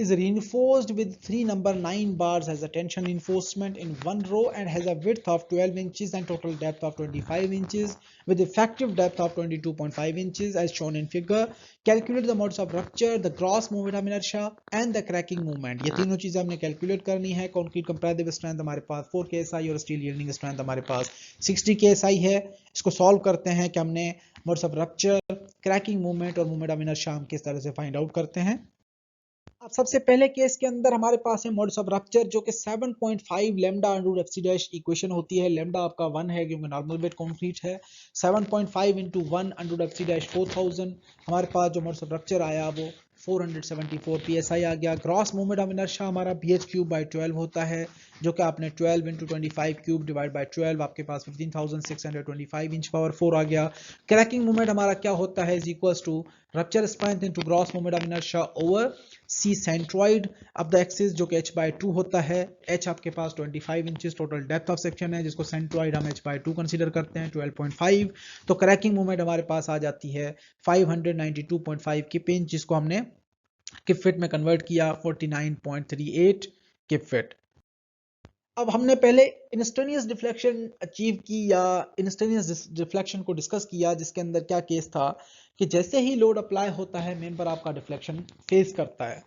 is reinforced with 3 number 9 bars as a tension reinforcement in one row and has a width of 12 inches and total depth of 25 inches with effective depth of 22.5 inches as shown in figure. Calculate the modes of rupture, the gross moment of inertia and the cracking moment. ये तीनों चीजें हमने calculate करनी है। Concrete compressive strength हमारे पास 4 kSi और steel yielding strength हमारे पास 60 kSi है। इसको सॉल्व करते हैं कि हमने modes of rupture, cracking movement और मूवमेंट ऑफ इनर्शिया हम किस तरह से फाइंड आउट करते हैं। अब सबसे पहले केस के अंदर हमारे पास है मोड्स ऑफ रप्चर जो कि 7.5 lambda under F C dash equation होती है। लैम्डा आपका 1 है क्योंकि नॉर्मल वेट कंक्रीट है। 7.5 into 1 under F C dash 4000 हमारे पास जो मोड्स ऑफ रप्चर आया वो 474 psi आ गया। ग्रॉस मूवमेंट ऑफ इनर्शिया हमारा bh क्यूब बाई 12 होता है जो कि आपने 12 इंटू 25 क्यूब डिवाइड बाई 12 आपके पास 15,625 इंच पावर 4 आ गया। क्रैकिंग मूवमेंट हमारा क्या होता है is equals to rupture strength into gross movement of inertia over c centroid अब द एक्सिस जो कि h बाई 2 होता है। h आपके पास 25 inches total depth of section है जिसको सेंट्रॉइड हम h बाई 2 कंसीडर करते हैं 12.5। तो क्रैकिंग मूवमेंट हमारे पास आ जाती है 592.5 किप इंच जिसको हमने किप फिट में कन्वर्ट किया 49.38 किप फिट। अब हमने पहले इंस्टेंटेनियस डिफ्लेक्शन अचीव की या इंस्टेंटेनियस डिफ्लेक्शन को डिस्कस किया जिसके अंदर क्या केस था कि जैसे ही लोड अप्लाई होता है मेंबर आपका डिफ्लेक्शन फेस करता है।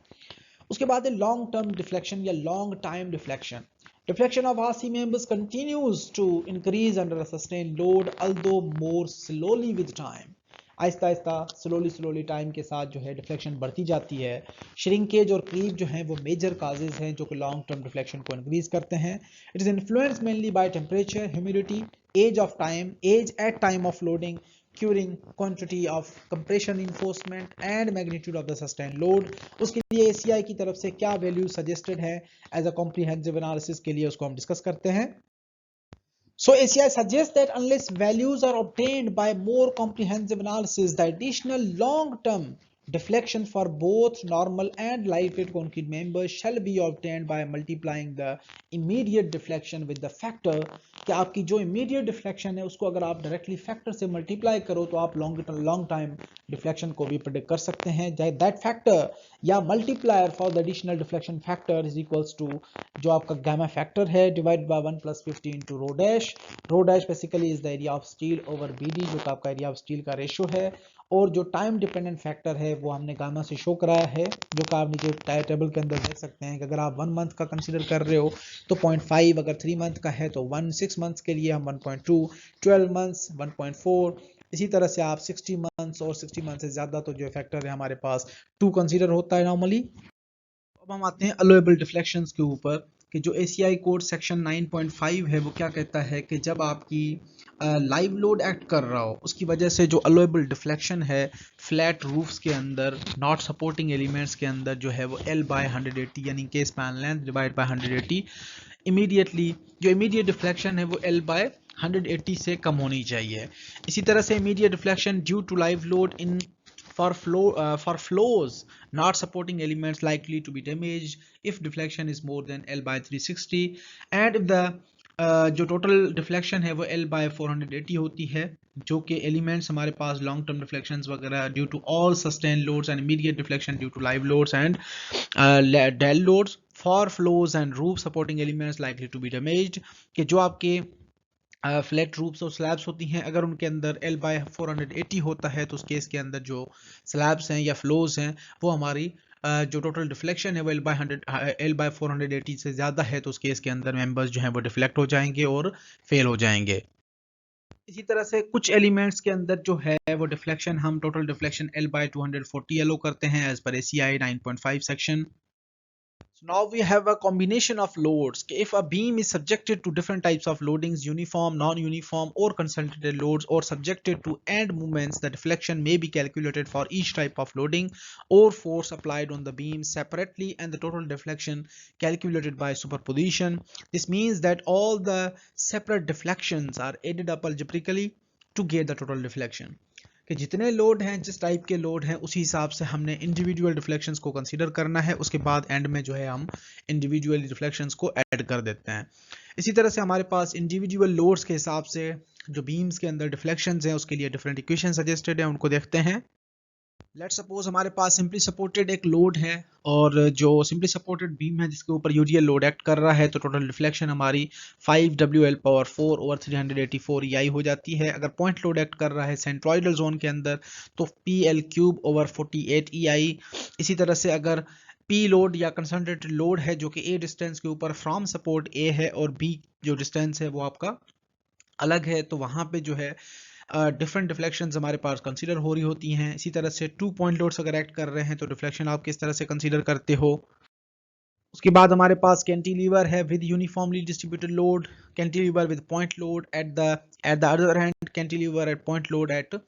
उसके बाद लॉन्ग टर्म डिफ्लेक्शन या long time deflection. Deflection of RC members continues to increase under a sustained load, although more slowly with time. Aahista Aahista slowly time के साथ जो है डिफ्लेक्शन बढ़ती जाती है। श्रिंकेज और क्रीप जो हैं वो मेजर काजेज हैं जो कि लॉन्ग टर्म डिफ्लेक्शन को इंक्रीज करते हैं। It is influenced mainly by temperature, humidity, age of time, age at time of loading, curing, quantity of compression reinforcement and magnitude of the sustained load। उसके लिए ACI की तरफ से क्या value suggested है एज अ कॉम्प्रिहेंसिव एनालिसिस के लिए उसको हम डिस्कस करते हैं। So ACI suggests that unless values are obtained by more comprehensive analysis, the additional long-term deflection for both normal and lightweight concrete members shall be obtained by multiplying the immediate deflection with the factor कि आपकी जो immediate deflection है उसको अगर आप directly factor से multiply करो तो आप long time deflection को भी predict कर सकते हैं। That factor या multiplier for the additional deflection factor is equals to जो आपका gamma factor है divided by 1 plus 50 into rho dash। Rho dash basically is the area of steel over BD जो कि आपका एरिया ऑफ स्टील का ratio है। और जो टाइम डिपेंडेंट फैक्टर है वो हमने गामा से शो कराया है जो कि आप नीचे टेबल के अंदर देख सकते हैं कि अगर आप 1 मंथ का कंसीडर कर रहे हो तो 0.5, अगर 3 मंथ का है तो 1, 6 मंथ्स के लिए हम 1.2, 12 मंथ्स 1.4, इसी तरह से आप 60 मंथ्स और 60 मंथ से ज्यादा तो जो फैक्टर है हमारे पास 2 कंसीडर होता है नॉर्मली। अब हम आते हैं अलोएबल डिफ्लेक्शंस के ऊपर कि जो ACI कोड सेक्शन 9.5 है वो क्या कहता है कि जब आपकी लाइव लोड एक्ट कर रहा हो उसकी वजह से जो अलोएबल डिफ्लेक्शन है फ्लैट रूफ्स के अंदर नॉट सपोर्टिंग एलिमेंट्स के अंदर जो है वो L बाय 180 यानी कि span length divide by 180 immediately जो इमीडिएट डिफ्लेक्शन है वो L बाय 180 से कम होनी चाहिए। इसी तरह से immediate deflection due to live load in for flows not supporting elements likely to be damaged if deflection is more than L by 360 and if the जो टोटल डिफ्लेक्शन है वो L बाय 480 होती है जो कि एलिमेंट्स हमारे पास long term deflections वगैरह due to all sustain loads and immediate deflection due to live loads and dead loads for floors and roof supporting elements likely to be damaged कि जो आपके फ्लैट रूफ्स और slabs होती हैं अगर उनके अंदर L बाय 480 होता है तो उस केस के अंदर जो स्लैब्स हैं या फ्लोज हैं वो हमारी जो टोटल डिफ्लेक्शन है वो L बाय 480 से ज़्यादा है तो उस केस के अंदर मेंबर्स जो हैं वो डिफ्लेक्ट हो जाएंगे और फेल हो जाएंगे। इसी तरह से कुछ एलिमेंट्स के अंदर जो है वो डिफ्लेक्शन हम total deflection L by 240 allow करते हैं एज पर ACI 9.5 section. So now we have a combination of loads. If a beam is subjected to different types of loadings, uniform, non-uniform or concentrated loads or subjected to end moments, the deflection may be calculated for each type of loading or force applied on the beam separately and the total deflection calculated by superposition. This means that all the separate deflections are added up algebraically to get the total deflection, कि जितने load हैं, जिस type के load हैं, उसी हिसाब से हमने इंडिविजुअल डिफ्लेक्शंस को कंसीडर करना है। उसके बाद एंड में जो है हम इंडिविजुअल डिफ्लेक्शंस को ऐड कर देते हैं। इसी तरह से हमारे पास इंडिविजुअल लोड्स के हिसाब से जो बीम्स के अंदर डिफ्लेक्शंस हैं उसके लिए डिफरेंट इक्वेशन सजेस्टेड है, उनको देखते हैं। लेट सपोज हमारे पास सिंपली सपोर्टेड एक लोड है और जो सिंपली सपोर्टेड बीम है जिसके ऊपर यूडीएल लोड एक्ट कर रहा है, तो टोटल डिफ्लेक्शन हमारी 5WL⁴ ओवर 384 EI हो जाती है। अगर पॉइंट लोड एक्ट कर रहा है सेंट्रॉइडल जोन के अंदर तो PL³ ओवर 48 EI। इसी तरह से अगर P लोड या कंसंट्रेटेड लोड है जो कि A डिस्टेंस के ऊपर फ्रॉम सपोर्ट A है और B जो डिस्टेंस है वो आपका अलग है, तो वहां पे जो है डिफरेंट डिफ्लेक्शंस हमारे पास कंसीडर हो रही होती हैं। इसी तरह से 2 पॉइंट लोड्स अगर एक्ट कर रहे हैं तो डिफ्लेक्शन आप किस तरह से कंसीडर करते हो। उसके बाद हमारे पास कैंटिलीवर है with uniformly distributed load, cantilever with point load at the other hand, cantilever at point load at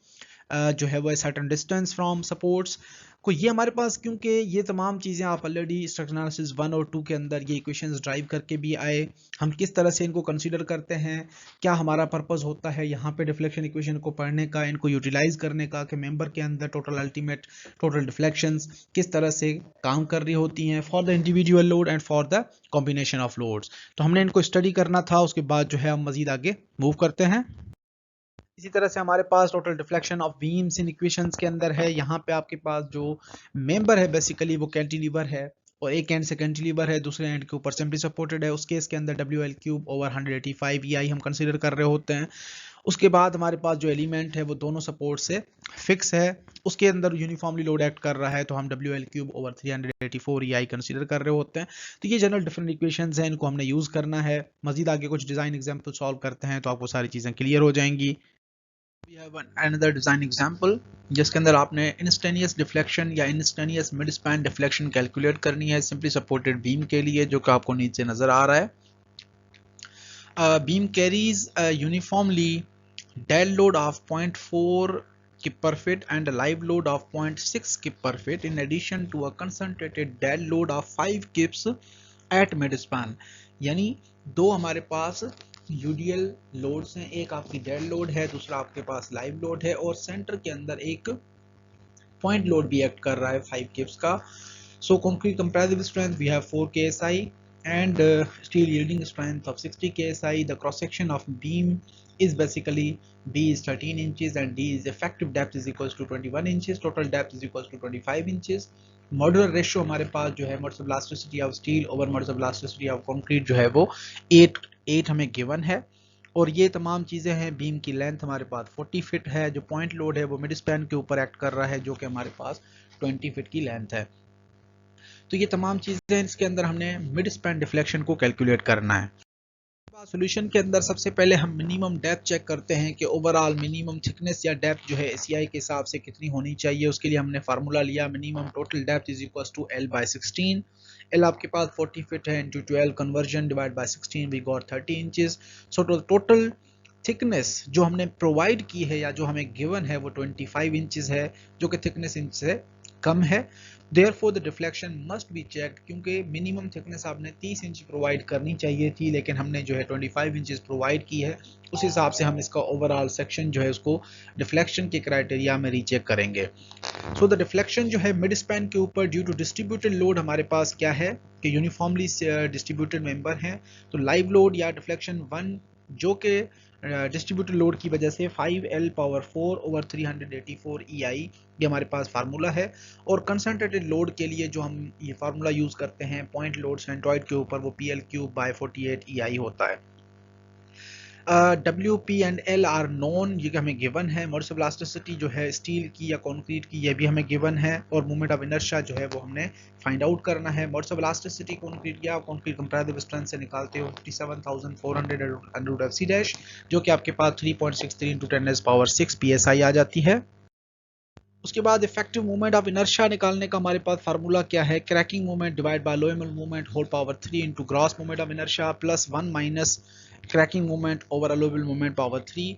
जो है वो सर्टेन डिस्टेंस फ्रॉम सपोर्ट्स को। ये हमारे पास क्योंकि ये तमाम चीज़ें आप ऑलरेडी स्ट्रक्चरल एनालिसिस 1 और 2 के अंदर ये इक्वेशंस ड्राइव करके भी आए, हम किस तरह से इनको कंसीडर करते हैं, क्या हमारा पर्पस होता है यहाँ पे डिफ्लेक्शन इक्वेशन को पढ़ने का, इनको यूटिलाइज करने का, कि मेंबर के अंदर टोटल अल्टीमेट टोटल डिफ्लेक्शंस किस तरह से काम कर रही होती हैं for the individual load and for the combination of loads. तो हमने इनको स्टडी करना था, उसके बाद जो है हम मजीद आगे मूव करते हैं। इसी तरह से हमारे पास टोटल डिफ्लेक्शन ऑफ बीम्स इन इक्वेशंस के अंदर है। यहाँ पे आपके पास जो मेंबर है बेसिकली वो कैंटिलीवर है और एक एंड से कैंटिलीवर है, दूसरे एंड के ऊपर सिंपली सपोर्टेड है। उस केस के अंदर WL³ ओवर 185 EI हम कंसीडर कर रहे होते हैं। उसके बाद हमारे पास जो एलिमेंट है वो दोनों सपोर्ट से फिक्स है, उसके अंदर यूनिफॉर्मली लोड एक्ट कर रहा है, तो हम WL³ ओवर 384 EI कंसीडर कर रहे होते हैं। तो ये जनरल डिफरेंट इक्वेशंस हैं, इनको हमने यूज करना है। मजीद आगे कुछ डिजाइन एग्जांपल सॉल्व करते हैं तो आपको सारी चीजें क्लियर हो जाएंगी। We have another design example जिसके अंदर आपने इंस्टेनियस डिफ्लेक्शन या instantaneous mid span deflection calculate करनी है सिंपली सपोर्टेड बीम के लिए, जो कि आपको नीचे नजर आ रहा है। Beam carries uniformly dead load of 0.4 kip per feet and a live load of 0.6 kip per feet in addition to a concentrated dead load of 5 kips at mid span। यानी दो हमारे पास यूडीएल लोड्स हैं, एक आपकी dead load है, दूसरा आपके पास live load है और सेंटर के अंदर एक पॉइंट लोड भी एक्ट कर रहा है 5 किप्स का। So concrete compressive strength we have 4 KSI and steel yielding strength of 60 KSI। The cross section of beam is basically B is 13 inches and D is effective depth is equals to 21 inches, total depth is equals to 25 inches। Modular ratio हमारे पास जो है modular elasticity of steel over modular elasticity of concrete जो है वो 8 हमें given है। और ये तमाम चीज़ें हैं। बीम की लेंथ हमारे पास 40 फीट है, जो पॉइंट लोड है वो मिड स्पैन के ऊपर एक्ट कर रहा है जो कि हमारे पास 20 फीट की लेंथ है। तो ये तमाम चीज़ें हैं, इसके अंदर हमने मिड स्पैन डिफ्लेक्शन को कैलकुलेट करना है। सॉल्यूशन के अंदर सबसे पहले हम मिनिमम डेप्थ चेक करते हैं कि ओवरऑल मिनिमम थिकनेस या डेप्थ जो है एसीआई के हिसाब से कितनी होनी चाहिए। उसके लिए हमने फार्मूला लिया minimum total depth is equal to L/16। L आपके पास 40 फीट है, into 12 conversion divide by 16 we got 30 inches. So total thickness जो हमने प्रोवाइड की है या जो हमें गिवन है वो 25 इंचेस है, जो कि थिकनेस इंच से कम है। Therefore the deflection must be checked, क्योंकि मिनिमम थिकनेस आपने 30 इंच प्रोवाइड करनी चाहिए थी, लेकिन हमने जो है 25 इंचेस प्रोवाइड की है। उस हिसाब से हम इसका ओवरऑल सेक्शन जो है उसको डिफ्लेक्शन के क्राइटेरिया में रीचेक करेंगे। सो द डिफ्लेक्शन जो है मिड स्पैन के ऊपर ड्यू टू डिस्ट्रीब्यूटेड लोड हमारे पास क्या है कि यूनिफॉर्मली डिस्ट्रीब्यूटेड मेंबर हैं, तो लाइव लोड या डिफ्लेक्शन 1 जो कि डिस्ट्रीब्यूटेड लोड की वजह से 5L⁴ ओवर 384 EI ये हमारे पास फार्मूला है। और कंसंट्रेटेड लोड के लिए जो हम ये फार्मूला यूज करते हैं पॉइंट लोड सेंट्रॉइड के ऊपर वो PL³/48 EI होता है। WP and L are known, ये हमें गिवन है। मॉड्यूलस इलास्टिसिटी जो है स्टील की या कंक्रीट की ये भी हमें गिवन है। और मोमेंट ऑफ इनर्शिया जो है वो हमने फाइंड आउट करना है। मॉड्यूलस इलास्टिसिटी कंक्रीट या कंक्रीट कंपैरेटिव स्ट्रेंथ से निकालते हो 57,400 FC' जो कि आपके पास 3.63 × 10⁻⁶ PSI आ जाती है। उसके बाद इफेक्टिव मोमेंट ऑफ इनर्शिया निकालने का हमारे पास फार्मूला क्या है, cracking moment divide by allowable moment whole power 3 into gross moment of inertia plus 1 minus cracking moment over allowable moment power 3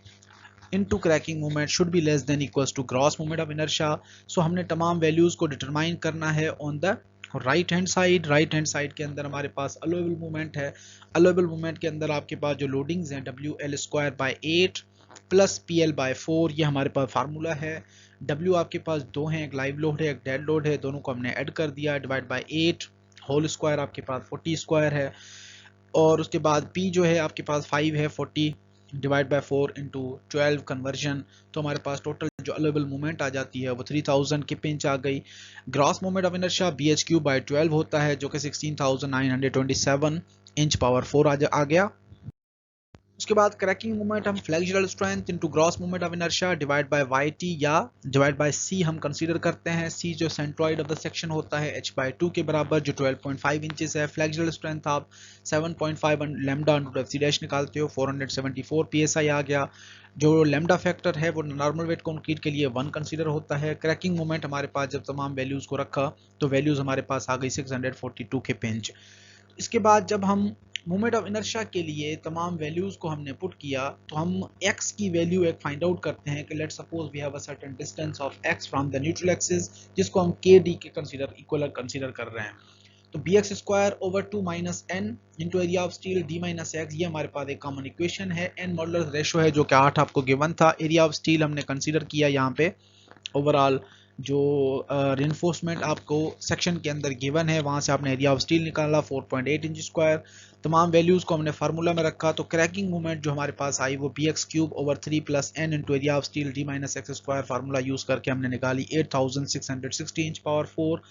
into cracking moment should be less than equals to gross moment of inertia. So हमने तमाम values को determine करना है on the right hand side. Right hand side के अंदर हमारे पास अलोएबल moment है। अलोएबल moment के अंदर आपके पास जो लोडिंग्स हैं WL² by 8 प्लस PL/4, ये हमारे पास फार्मूला है। W आपके पास दो हैं, एक लाइव लोड है एक डेड लोड है, दोनों को हमने ऐड कर दिया, डिवाइड बाय 8 होल स्क्वायर आपके पास 40 स्क्वायर है, और उसके बाद P जो है आपके पास 5 है, 40 डिवाइड बाय 4 इंटू 12 कन्वर्जन, तो हमारे पास टोटल जो अलेबल मोमेंट आ जाती है वो 3000 की पिंच आ गई। Gross moment of inertia BH3/12 होता है, जो कि 16,927 इंच पावर 4 आ गया। उसके बाद क्रैकिंग मोमेंट हम flexural strength into gross moment of inertia divide by YT या डिवाइड बाय C हम कंसीडर करते हैं। C जो सेंट्रॉइड ऑफ द सेक्शन होता है h/2 के बराबर, जो 12.5 इंचेस है। फ्लेक्सुरल स्ट्रेंथ आप 7.5 लैम्डा इंटू FC' निकालते हो, 474 PSI आ गया। जो लैम्डा फैक्टर है वो नॉर्मल वेट कंक्रीट के लिए 1 कंसीडर होता है। क्रैकिंग मोमेंट हमारे पास जब तमाम वैल्यूज को रखा तो वैल्यूज हमारे पास आ गई 642 के पिंच। इसके बाद जब हम मोमेंट ऑफ इनर्शिया के लिए तमाम वैल्यूज को हमने पुट किया तो हम x की वैल्यू एक फाइंड आउट करते हैं कि let's suppose we have a certain distance of x from the neutral axis, जिसको हम kd के कंसीडर कर रहे हैं। तो bx² over 2 minus n into area of steel d minus x, ये हमारे पास एक कॉमन इक्वेशन है। n मॉडुलस रेशो है जो कि 8 आपको गिवन था। एरिया ऑफ स्टील हमने कंसीडर किया यहाँ पे। ओवरऑल जो रिइंफोर्समेंट आपको सेक्शन के अंदर गिवन है वहां से आपने एरिया ऑफ स्टील निकाला 4.8 इंच स्क्वायर। तमाम वैल्यूज को हमने फार्मूला में रखा, तो क्रैकिंग मोमेंट जो हमारे पास आई वो bx³ over 3 plus n into area of steel d minus x² formula use करके हमने निकाली 8660 इंच पावर 4,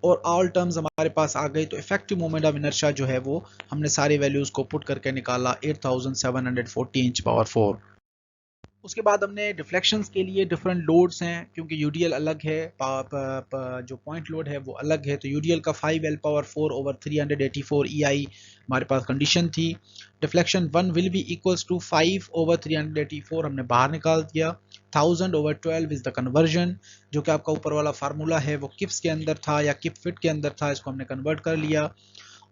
और ऑल टर्म्स हमारे पास आ गई। तो इफेक्टिव मोमेंट ऑफ इनर्शिया जो है वो हमने सारी वैल्यूज को पुट करके निकाला 8740 इंच पावर 4। उसके बाद हमने डिफ्लेक्शंस के लिए डिफरेंट लोड्स हैं, क्योंकि यूडीएल अलग है, जो पॉइंट लोड है वो अलग है, तो यूडीएल का 5L/4 over 384 EI हमारे पास कंडीशन थी। Deflection 1 will be equals to 5 over 384 हमने बाहर निकाल दिया। 1000 over 12 इज द कन्वर्जन, जो कि आपका ऊपर वाला फार्मूला है वो किप्स के अंदर था या किप फिट के अंदर था, इसको हमने कन्वर्ट कर लिया।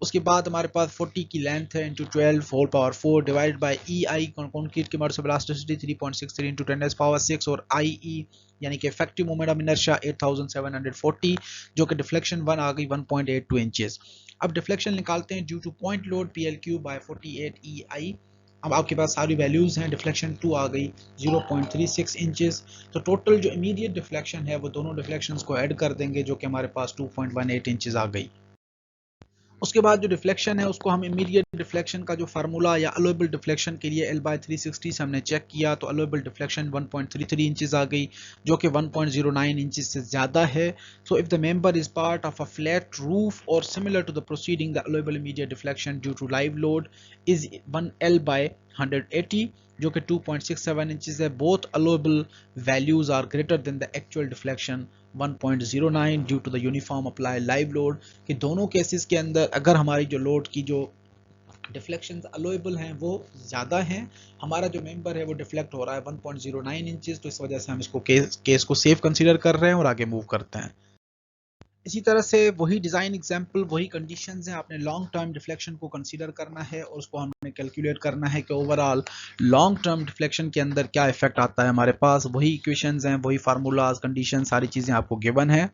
उसके बाद हमारे पास 40 की लेंथ है into 12 whole power 4 divide by EI concrete की मर्ज इलास्टिसिटी 3.63 इंटू 10⁻⁶, और IE यानी कि इफेक्टिव मोमेंट ऑफ इनर्शिया 8740, जो कि डिफ्लेक्शन 1 आ गई 1.82 इंचेस। अब डिफ्लेक्शन निकालते हैं due two point load PL3/48 EI। अब आपके पास सारी वैल्यूज हैं। डिफ्लेक्शन 2 आ गई 0.36 इंचेस। तो टोटल जो इमीडिएट डिफ्लेक्शन है वो दोनों डिफ्लेक्शंस को ऐड कर देंगे, जो कि हमारे पास 2.18 इंचेस आ गई। उसके बाद जो डिफ्लेक्शन है उसको हम इमीडिएट डिफ्लेक्शन का जो फार्मूला या अलोएबल डिफ्लेक्शन के लिए L/360 से हमने चेक किया, तो अलोएबल डिफ्लेक्शन 1.33 इंचेस आ गई, जो कि 1.09 इंचेस से ज़्यादा है। So if the member is part of a flat roof और similar to the proceeding, the allowable immediate deflection due to live load is 1L/180, जो कि 2.67 इंचेस है। Both allowable values are greater than the actual deflection 1.09 due to the uniform apply live load, कि दोनों cases के अंदर अगर हमारी जो लोड की जो डिफ्लेक्शन अलोएबल हैं वो ज़्यादा हैं, हमारा जो मेंबर है वो डिफ्लेक्ट हो रहा है 1.09 इंचेस, तो इस वजह से हम इसको केस को सेफ कंसीडर कर रहे हैं और आगे मूव करते हैं। इसी तरह से वही डिज़ाइन एग्जाम्पल वही कंडीशंस हैं, आपने लॉन्ग टर्म डिफ्लेक्शन को कंसीडर करना है और उसको हमने कैलकुलेट करना है कि ओवरऑल लॉन्ग टर्म डिफ्लेक्शन के अंदर क्या इफेक्ट आता है हमारे पास। वही इक्वेशंस हैं, वही फार्मूलाज, कंडीशन, सारी चीज़ें आपको गिवन है।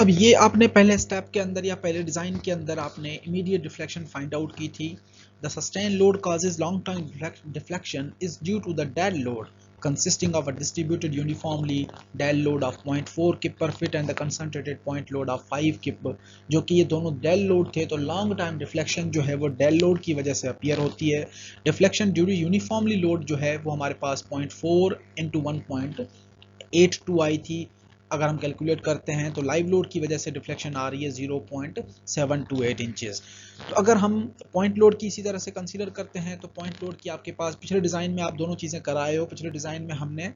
अब ये आपने पहले स्टेप के अंदर या पहले डिज़ाइन के अंदर आपने इमीडिएट डिफ्लेक्शन फाइंड आउट की थी। The sustain load causes long term deflection is due to the dead load consisting of a distributed uniformly del load of 0.4 kip per foot and the concentrated point load of 5 kip, जो कि ये दोनों del load थे। तो long time deflection जो है वो del load की वजह से अपीयर होती है। Deflection due to uniformly load जो है वो हमारे पास 0.4 इंटू 1.82 आई थी। अगर हम कैलकुलेट करते हैं तो लाइव लोड की वजह से डिफ्लेक्शन आ रही है 0.728 इंचेस। तो अगर हम पॉइंट लोड की इसी तरह से कंसीडर करते हैं तो पॉइंट लोड की आपके पास पिछले डिज़ाइन में आप दोनों चीज़ें कराए हो। पिछले डिज़ाइन में हमने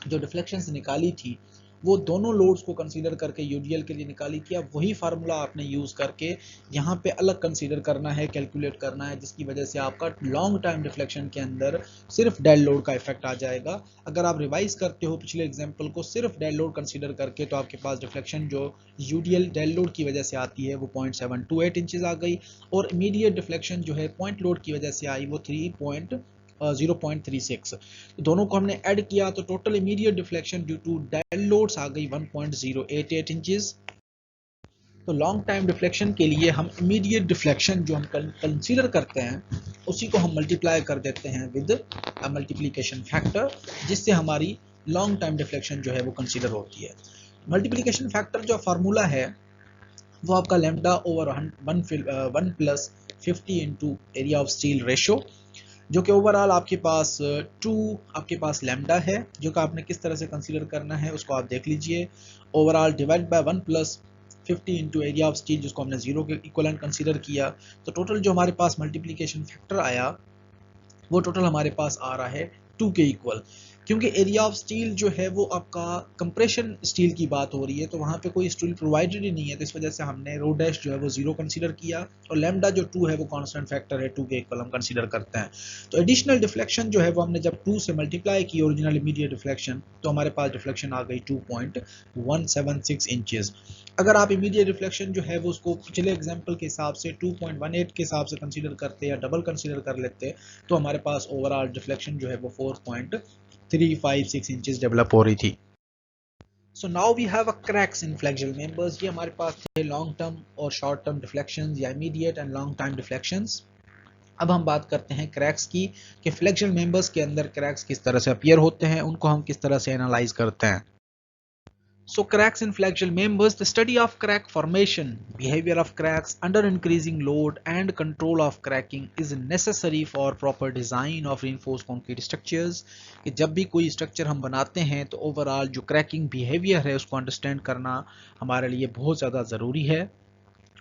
जो डिफ्लेक्शंस निकाली थी वो दोनों लोड्स को कंसीडर करके यूडीएल के लिए निकाली थी। अब वही फार्मूला आपने यूज़ करके यहाँ पे अलग कंसीडर करना है, कैलकुलेट करना है, जिसकी वजह से आपका लॉन्ग टाइम डिफ्लेक्शन के अंदर सिर्फ डेड लोड का इफेक्ट आ जाएगा। अगर आप रिवाइज करते हो पिछले एग्जाम्पल को सिर्फ डेड लोड कंसीडर करके, तो आपके पास डिफ्लेक्शन जो यूडीएल डेड लोड की वजह से आती है वो 0.728 इंचेस आ गई, और इमीडिएट डिफ्लेक्शन जो है पॉइंट लोड की वजह से आई वो 0.36। दोनों को हमने ऐड किया तो total immediate deflection due to dead loads आ गई 1.088 इंचेस। तो लॉन्ग टाइम डिफ्लेक्शन के लिए हम इमीडिएट डिफ्लेक्शन जो हम कंसीडर करते हैं उसी को हम मल्टीप्लाई कर देते हैं विद अ मल्टीप्लिकेशन फैक्टर, जिससे हमारी लॉन्ग टाइम डिफ्लेक्शन जो है वो कंसीडर होती है। मल्टीप्लिकेशन फैक्टर जो फार्मूला है वो आपका lambda over 1 plus 50 into area of steel ratio, जो कि ओवरऑल आपके पास 2 आपके पास लैम्डा है, जो कि आपने किस तरह से कंसीडर करना है उसको आप देख लीजिए। Overall divide by 1 plus 50 into area of steel, जिसको हमने 0 के इक्वलेंट कंसीडर किया, तो टोटल जो हमारे पास मल्टीप्लिकेशन फैक्टर आया वो टोटल हमारे पास आ रहा है 2 के इक्वल। क्योंकि एरिया ऑफ स्टील जो है वो आपका कंप्रेशन स्टील की बात हो रही है, तो वहाँ पे कोई स्टील प्रोवाइडेड ही नहीं है, तो इस वजह से हमने रो डैश जो है वो 0 कंसीडर किया, और लैम्डा जो 2 है वो कांस्टेंट फैक्टर है, 2 के इक्वल हम कंसीडर करते हैं। तो एडिशनल डिफ्लेक्शन जो है वो हमने जब 2 से मल्टीप्लाई की ओरिजिनल इमीडिएट डिफ्लेक्शन, तो हमारे पास डिफ्लेक्शन आ गई 2.176 इंचेस। अगर आप इमीडिएट रिफ्लेक्शन जो है वो उसको पिछले एग्जांपल के हिसाब से 2.18 के हिसाब से कंसीडर करते या डबल कंसीडर कर लेते, तो हमारे पास ओवरऑल डिफ्लेक्शन जो है वो 4.356 इंचेस डेवलप हो रही थी। So now we have a cracks in flexural members. ये हमारे पास थे लॉन्ग टर्म और शॉर्ट टर्म डिफ्लेक्शंस या immediate and long time deflections. अब हम बात करते हैं क्रैक्स की, कि फ्लेक्सुरल मेंबर्स के अंदर क्रैक्स किस तरह से अपीयर होते हैं, उनको हम किस तरह से एनालाइज करते हैं। So cracks in flexural members, the study of crack formation, behavior of cracks under increasing load and control of cracking is necessary for proper design of reinforced concrete structures। कि जब भी कोई स्ट्रक्चर हम बनाते हैं तो ओवरऑल जो cracking behaviour है उसको अंडरस्टैंड करना हमारे लिए बहुत ज़्यादा ज़रूरी है।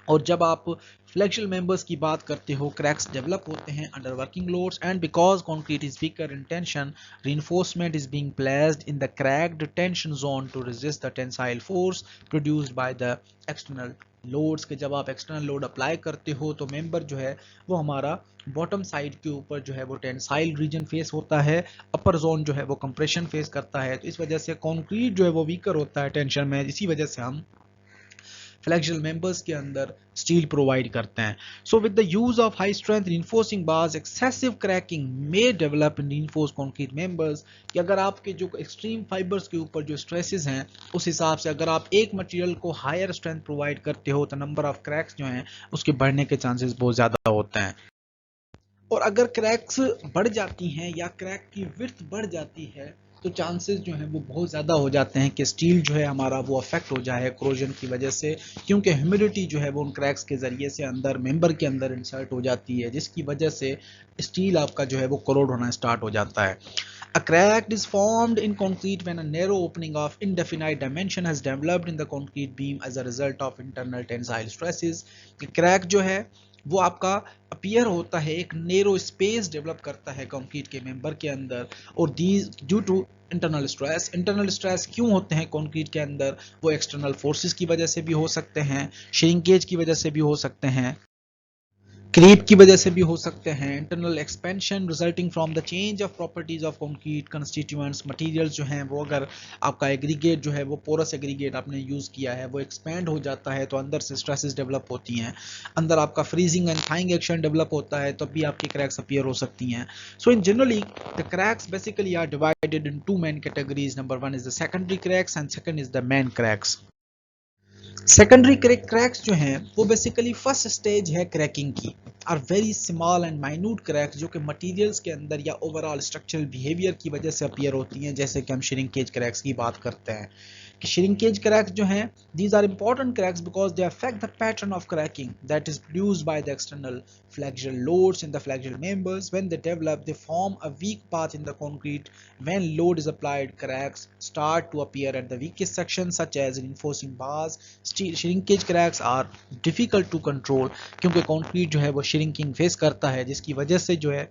और जब आप फ्लेक्सुरल मेंबर्स की बात करते हो, क्रैक्स डेवलप होते हैं under working loads, and because concrete is weaker in tension, reinforcement is being placed in the cracked tension zone to resist the tensile force produced by the external loads. के जब आप external load apply करते हो तो member जो है वो हमारा बॉटम साइड के ऊपर जो है वो टेंसाइल रीजन फेस होता है, अपर जोन जो है वो कंप्रेशन फेस करता है, तो इस वजह से कंक्रीट जो है वो वीकर होता है टेंशन में, इसी वजह से हम फ्लेक्सुरल मेंबर्स के अंदर स्टील प्रोवाइड करते हैं। So with the use of high strength reinforcing bars, excessive cracking may develop in reinforced concrete members. कि अगर आपके जो एक्सट्रीम फाइबर्स के ऊपर जो स्ट्रेसेस हैं उस हिसाब से अगर आप एक मटेरियल को हायर स्ट्रेंथ प्रोवाइड करते हो तो नंबर ऑफ क्रैक्स जो हैं उसके बढ़ने के चांसेस बहुत ज़्यादा होते हैं। और अगर क्रैक्स बढ़ जाती हैं या क्रैक की विड्थ बढ़ जाती है तो चांसेस जो हैं वो बहुत ज़्यादा हो जाते हैं कि स्टील जो है हमारा वो अफेक्ट हो जाए क्रोजन की वजह से, क्योंकि ह्यूमिडिटी जो है वो उन क्रैक्स के ज़रिए से अंदर मेंबर के अंदर इंसर्ट हो जाती है, जिसकी वजह से स्टील आपका जो है वो करोड होना स्टार्ट हो जाता है। A crack is formed in concrete when a narrow opening of indefinite dimension has developed in the concrete beam as a result of internal tensile stresses। Crack जो है वो आपका अपीयर होता है, एक नेरो स्पेस डेवलप करता है concrete के मेंबर के अंदर, और these due to internal stress. Internal stress क्यों होते हैं कंक्रीट के अंदर? वो एक्सटर्नल फोर्सेस की वजह से भी हो सकते हैं, श्रिंकेज की वजह से भी हो सकते हैं, क्रीप की वजह से भी हो सकते हैं, internal expansion resulting from the change of properties of concrete constituents. Material जो हैं वो अगर आपका एग्रीगेट जो है वो पोरस एग्रीगेट आपने यूज़ किया है वो एक्सपेंड हो जाता है तो अंदर से स्ट्रेसेस डेवलप होती हैं, अंदर आपका freezing and thawing action develop होता है, तब भी आपकी क्रैक्स अपीयर हो सकती हैं। So in generally the cracks basically are divided in two main categories. Number one is the secondary cracks and second is the main cracks. Secondary cracks जो हैं वो बेसिकली फर्स्ट स्टेज है cracking की, are very small and minute cracks जो कि materials के अंदर या ओवरऑल स्ट्रक्चरल बिहेवियर की वजह से अपीयर होती हैं, जैसे कि हम श्रिंकेज क्रैक्स की बात करते हैं कि श्रिंकेज क्रैक्स जो हैं these are important cracks because they affect the pattern of cracking that is produced by the external flexural loads in the flexural members. When they develop, they form a weak path in the concrete. When load is applied, cracks start to appear at the weakest section such as reinforcing bars. Shrinkage cracks are difficult to control क्योंकि concrete जो है वो shrinking face करता है, जिसकी वजह से जो है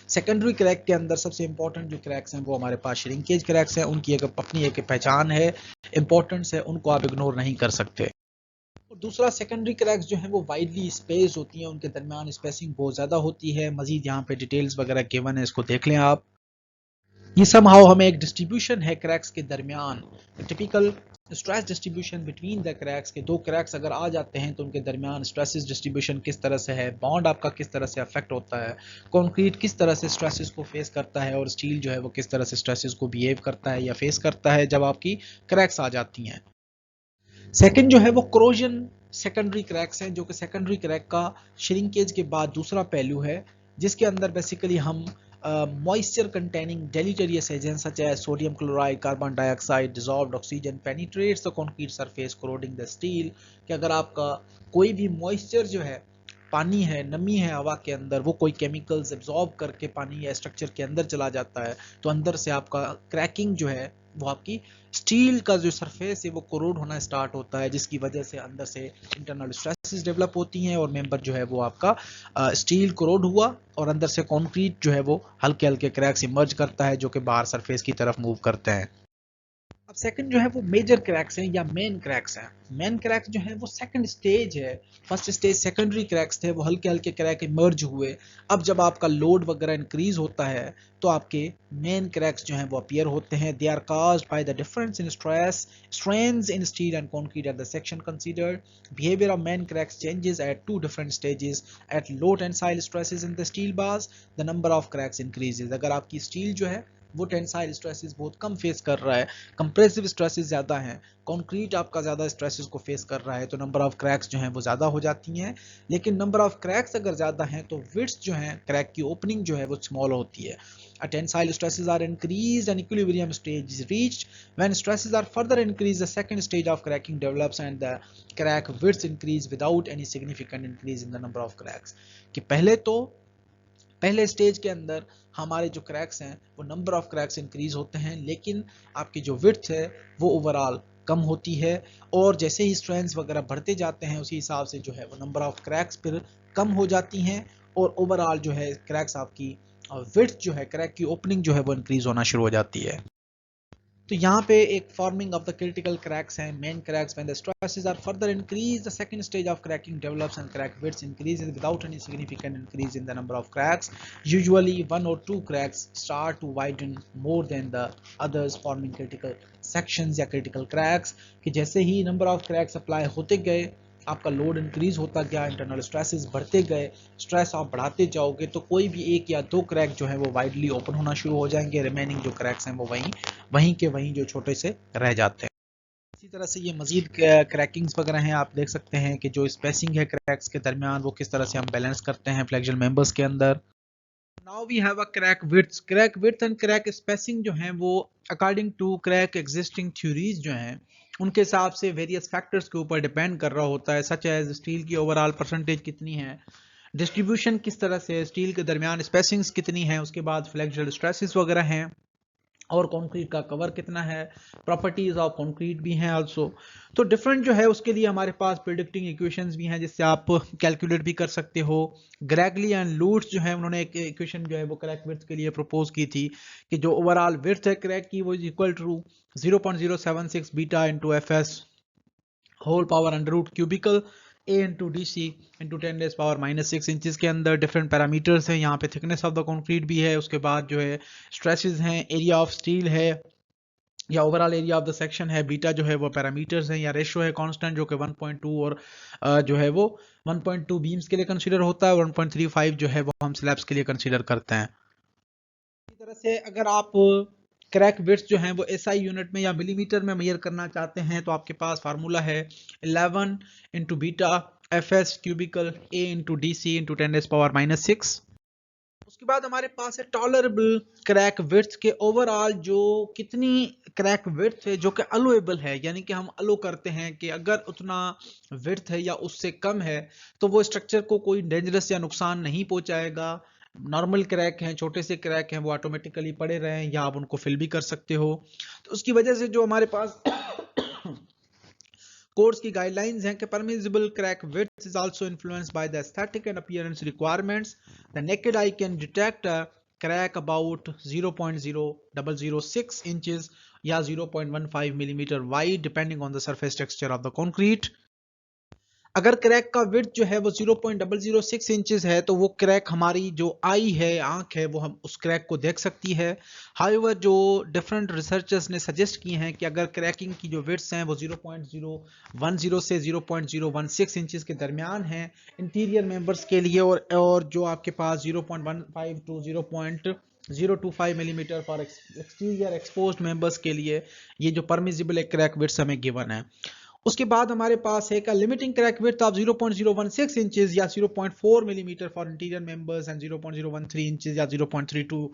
सेकेंडरी क्रैक के अंदर सबसे इंपॉर्टेंट जो क्रैक्स हैं वो हमारे पास श्रिंकेज क्रैक्स हैं। उनकी एक अपनी एक पहचान है, इंपॉर्टेंस है, उनको आप इग्नोर नहीं कर सकते। और दूसरा सेकेंडरी क्रैक्स जो है वो वाइडली स्पेस होती हैं, उनके दरमियान स्पेसिंग बहुत ज़्यादा होती है। मजीद यहाँ पे डिटेल्स वगैरह गिवन है, इसको देख लें आप। ये समहाउ हमें एक डिस्ट्रीब्यूशन है क्रैक्स के दरमियान, typical stress distribution between the cracks के। दो क्रैक्स अगर आ जाते हैं तो उनके दरमियान स्ट्रेसेस डिस्ट्रीब्यूशन किस तरह से है, बॉन्ड आपका किस तरह से अफेक्ट होता है, कंक्रीट किस तरह से स्ट्रेसेस को फेस करता है और स्टील जो है वो किस तरह से स्ट्रेसेस को बिहेव करता है या फेस करता है जब आपकी क्रैक्स आ जाती हैं। सेकंड जो है वो क्रोजन सेकेंडरी क्रैक्स हैं, जो कि सेकेंडरी क्रैक का श्रिंकेज के बाद दूसरा पहलू है, जिसके अंदर बेसिकली हम moisture containing deleterious agents such as sodium chloride, carbon dioxide, dissolved oxygen penetrates the concrete surface corroding the steel, कि अगर आपका कोई भी मॉइस्चर जो है, पानी है, नमी है हवा के अंदर, वो कोई केमिकल्स एब्जॉर्ब करके पानी या स्ट्रक्चर के अंदर चला जाता है, तो अंदर से आपका क्रैकिंग जो है वो आपकी स्टील का जो सरफेस है वो कोरोड होना स्टार्ट होता है, जिसकी वजह से अंदर से इंटरनल स्ट्रेसेस डेवलप होती हैं और मेंबर जो है वो आपका स्टील कोरोड हुआ और अंदर से कंक्रीट जो है वो हल्के हल्के क्रैक्स इमर्ज करता है, जो कि बाहर सरफेस की तरफ मूव करते हैं। अब सेकंड जो है वो मेजर क्रैक्स हैं या मेन क्रैक्स हैं। मेन क्रैक्स जो है वो सेकंड स्टेज है। फर्स्ट स्टेज सेकेंडरी क्रैक्स थे, वो हल्के हल्के क्रैक इमर्ज हुए। अब जब आपका लोड वगैरह इंक्रीज होता है तो आपके मेन क्रैक्स जो हैं वो अपीयर होते हैं। They are caused by the difference in stress strains in steel and concrete at the section considered. Behaviour of main cracks changes at two different stages. At low tensile stresses in the steel bars the number of cracks increases. अगर आपकी steel जो है वो tensile stresses बहुत कम face कर रहा है, compressive stresses ज़्यादा हैं, कंक्रीट आपका ज़्यादा स्ट्रेसेस को फेस कर रहा है, तो नंबर ऑफ क्रैक्स जो हैं वो ज़्यादा हो जाती हैं। लेकिन नंबर ऑफ क्रैक्स अगर ज़्यादा हैं तो विड्थ जो है, क्रैक की ओपनिंग जो है वो स्मॉल होती है। Tensile stresses are increased and equilibrium stage is reached. When stresses are further increased, the second stage of cracking develops and the crack width increase without any significant increase in the number of cracks. कि पहले stage के अंदर हमारे जो cracks हैं वो number of cracks increase होते हैं, लेकिन आपकी जो विड्थ है वो ओवरऑल कम होती है। और जैसे ही स्ट्रेंथ वगैरह बढ़ते जाते हैं उसी हिसाब से जो है वो नंबर ऑफ क्रैक्स फिर कम हो जाती हैं और ओवरऑल जो है क्रैक्स आपकी विड्थ जो है, क्रैक की ओपनिंग जो है वो इंक्रीज होना शुरू हो जाती है। तो यहाँ पे एक forming of the critical cracks हैं, main cracks when the stresses are further increase the second stage of cracking develops and crack width increases without any significant increase in the number of cracks. Usually one और two cracks start to widen more than the others forming critical sections या critical cracks, कि जैसे ही number of cracks apply होते गए आपका load increase होता गया, इंटरनल स्ट्रेसेस बढ़ते गए, स्ट्रेस आप बढ़ाते जाओगे तो कोई भी एक या दो क्रैक जो है वो वाइडली ओपन होना शुरू हो जाएंगे, रिमेनिंग जो क्रैक्स हैं वो वहीं के वहीं जो छोटे से रह जाते हैं। इसी तरह से ये मजीद क्रैकिंग्स वगैरह हैं, आप देख सकते हैं कि जो स्पेसिंग है क्रैक्स के दरमियान वो किस तरह से हम बैलेंस करते हैं फ्लेक्सुरल मेंबर्स के अंदर। Now we have a crack width and crack spacing जो है वो according to crack existing theories जो हैं उनके हिसाब से वेरियस फैक्टर्स के ऊपर डिपेंड कर रहा होता है, सच एज स्टील की ओवरऑल परसेंटेज कितनी है, डिस्ट्रीब्यूशन किस तरह से, स्टील के दरमियान स्पेसिंग्स कितनी है, उसके बाद फ्लेक्सुरल स्ट्रेसेस वगैरह हैं और कंक्रीट का कवर कितना है, प्रॉपर्टीज ऑफ कंक्रीट भी हैं आल्सो। तो डिफरेंट जो है उसके लिए हमारे पास प्रिडिक्टिंग इक्वेशंस भी हैं जिससे आप कैलकुलेट भी कर सकते हो। ग्रेगली एंड लूट्स जो है उन्होंने एक इक्वेशन जो है वो क्रैक विड्थ के लिए प्रपोज की थी कि जो ओवरऑल विड्थ है क्रैक की वो is equal to 0.076 beta into f s whole power under root cubical a into D C into 10⁻⁻6 inches के अंदर डिफरेंट पैरामीटर्स हैं। यहाँ पे थिकनेस ऑफ द कंक्रीट भी है, उसके बाद जो है स्ट्रेसेस हैं, एरिया ऑफ स्टील है या overall area of the section है, बीटा जो है वो पैरामीटर्स हैं या रेशो है कांस्टेंट जो कि 1.2 और जो है वो 1.2 बीम्स के लिए कंसीडर होता है और 1.35 जो है वो हम स्लैब्स के लिए कंसीडर करते हैं। इसी तरह से अगर आप क्रैक विड्थ जो है वो एसआई यूनिट में या मिलीमीटर में मेजर करना चाहते हैं तो आपके पास फार्मूला है 11 into beta F S cubical A into D C into 10⁻⁻6। उसके बाद हमारे पास है टॉलरेबल क्रैक विड्थ के ओवरऑल जो कितनी क्रैक विड्थ है जो कि अलोएबल है, यानी कि हम अलो करते हैं कि अगर उतना विड्थ है या उससे कम है तो वो स्ट्रक्चर को कोई डेंजरस या नुकसान नहीं पहुंचाएगा। नॉर्मल क्रैक हैं, छोटे से क्रैक हैं, वो ऑटोमेटिकली पड़े रहें या आप उनको फिल भी कर सकते हो। तो उसकी वजह से जो हमारे पास कोर्स की गाइडलाइंस हैं कि permissible crack width is also influenced by the aesthetic and appearance requirements. The naked eye can detect a crack about 0.0006 inches या 0.15 millimeter wide depending on the surface texture of the concrete. अगर crack का width जो है वो 0.006 inches है तो वो crack हमारी जो आई है, आंख है, वो हम उस क्रैक को देख सकती है। हाउएवर जो डिफरेंट रिसर्चर्स ने सजेस्ट की हैं कि अगर क्रैकिंग की जो विड्थ्स हैं वो 0.010 से 0.016 इंचेस के दरमियान हैं इंटीरियर मेंबर्स के लिए और जो आपके पास 0.15 to 0.025 millimetre for exterior exposed members के लिए ये जो परमिसिबल क्रैक विड्थ्स हमें गिवन है। उसके बाद हमारे पास है का limiting crack width of 0.016 inches या 0.4 millimetre for interior members and 0.013 inches या 0.32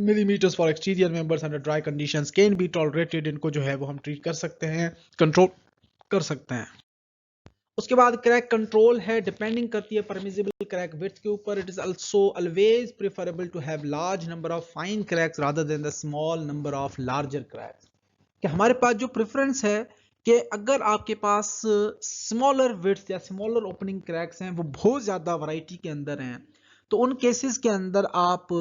millimetres for exterior members under dry conditions can be tolerated. इनको जो है वो हम ट्रीट कर सकते हैं, कंट्रोल कर सकते हैं। उसके बाद क्रैक कंट्रोल है, डिपेंडिंग करती है परमिसिबल क्रैक विड्थ के ऊपर। It is also always preferable to have large number of fine cracks rather than the small number of larger cracks. कि हमारे पास जो प्रेफरेंस है कि अगर आपके पास स्मॉलर विड्थ या स्मॉलर ओपनिंग क्रैक्स हैं, वो बहुत ज्यादा वैरायटी के अंदर हैं, तो उन केसेस के अंदर आप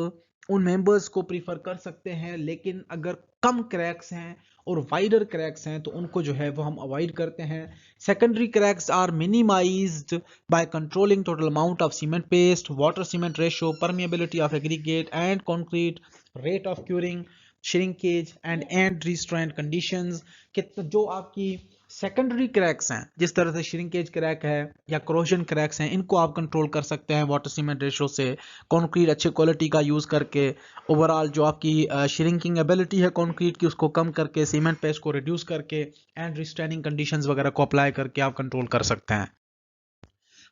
उन मेंबर्स को प्रीफर कर सकते हैं। लेकिन अगर कम क्रैक्स हैं और वाइडर क्रैक्स हैं तो उनको जो है वो हम अवॉइड करते हैं। Secondary cracks are minimised by controlling total amount of cement paste, water cement ratio, permeability of aggregate and concrete, rate of curing, shrinkage and restraint conditions. कि तो जो आपकी सेकेंडरी क्रैक्स हैं, जिस तरह से श्रिंकेज क्रैक है या क्रोजन क्रैक्स हैं, इनको आप कंट्रोल कर सकते हैं वाटर सीमेंट रेशियो से, कंक्रीट अच्छे क्वालिटी का यूज करके, ओवरऑल जो आपकी श्रिंकिंग एबिलिटी है कंक्रीट की उसको कम करके, सीमेंट पेस्ट को रिड्यूस करके एंड रिस्ट्रेनिंग कंडीशंस वगैरह को अप्लाई करके आप कंट्रोल कर सकते हैं।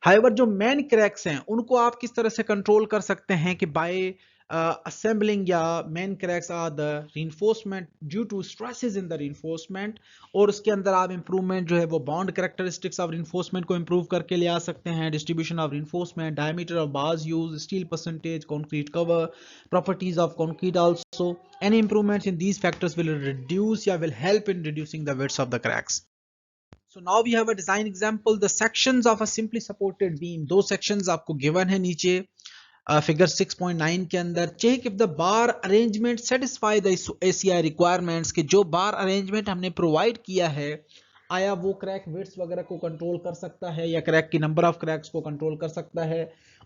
हाइवर जो मेन क्रैक्स हैं उनको आप किस तरह से कंट्रोल कर सकते हैं कि बाय assembling या main cracks are the reinforcement due to stresses in the reinforcement, और उसके अंदर आप improvement जो है वो bond characteristics of reinforcement को improve करके ले आ सकते हैं, distribution of reinforcement, diameter of bars used, steel percentage, concrete cover, properties of concrete also. Any improvements in these factors will reduce या will help in reducing the widths of the cracks. So now we have a design example, the sections of a simply supported beam. दो sections आपको given है नीचे figure 6.9 के अंदर। Check if the bar arrangement satisfy the ACI requirements, के जो बार arrangement हमने provide किया है आया वो क्रैक विड्थ वगैरह को कंट्रोल कर सकता है या क्रैक की नंबर ऑफ क्रैक्स को कंट्रोल कर सकता है।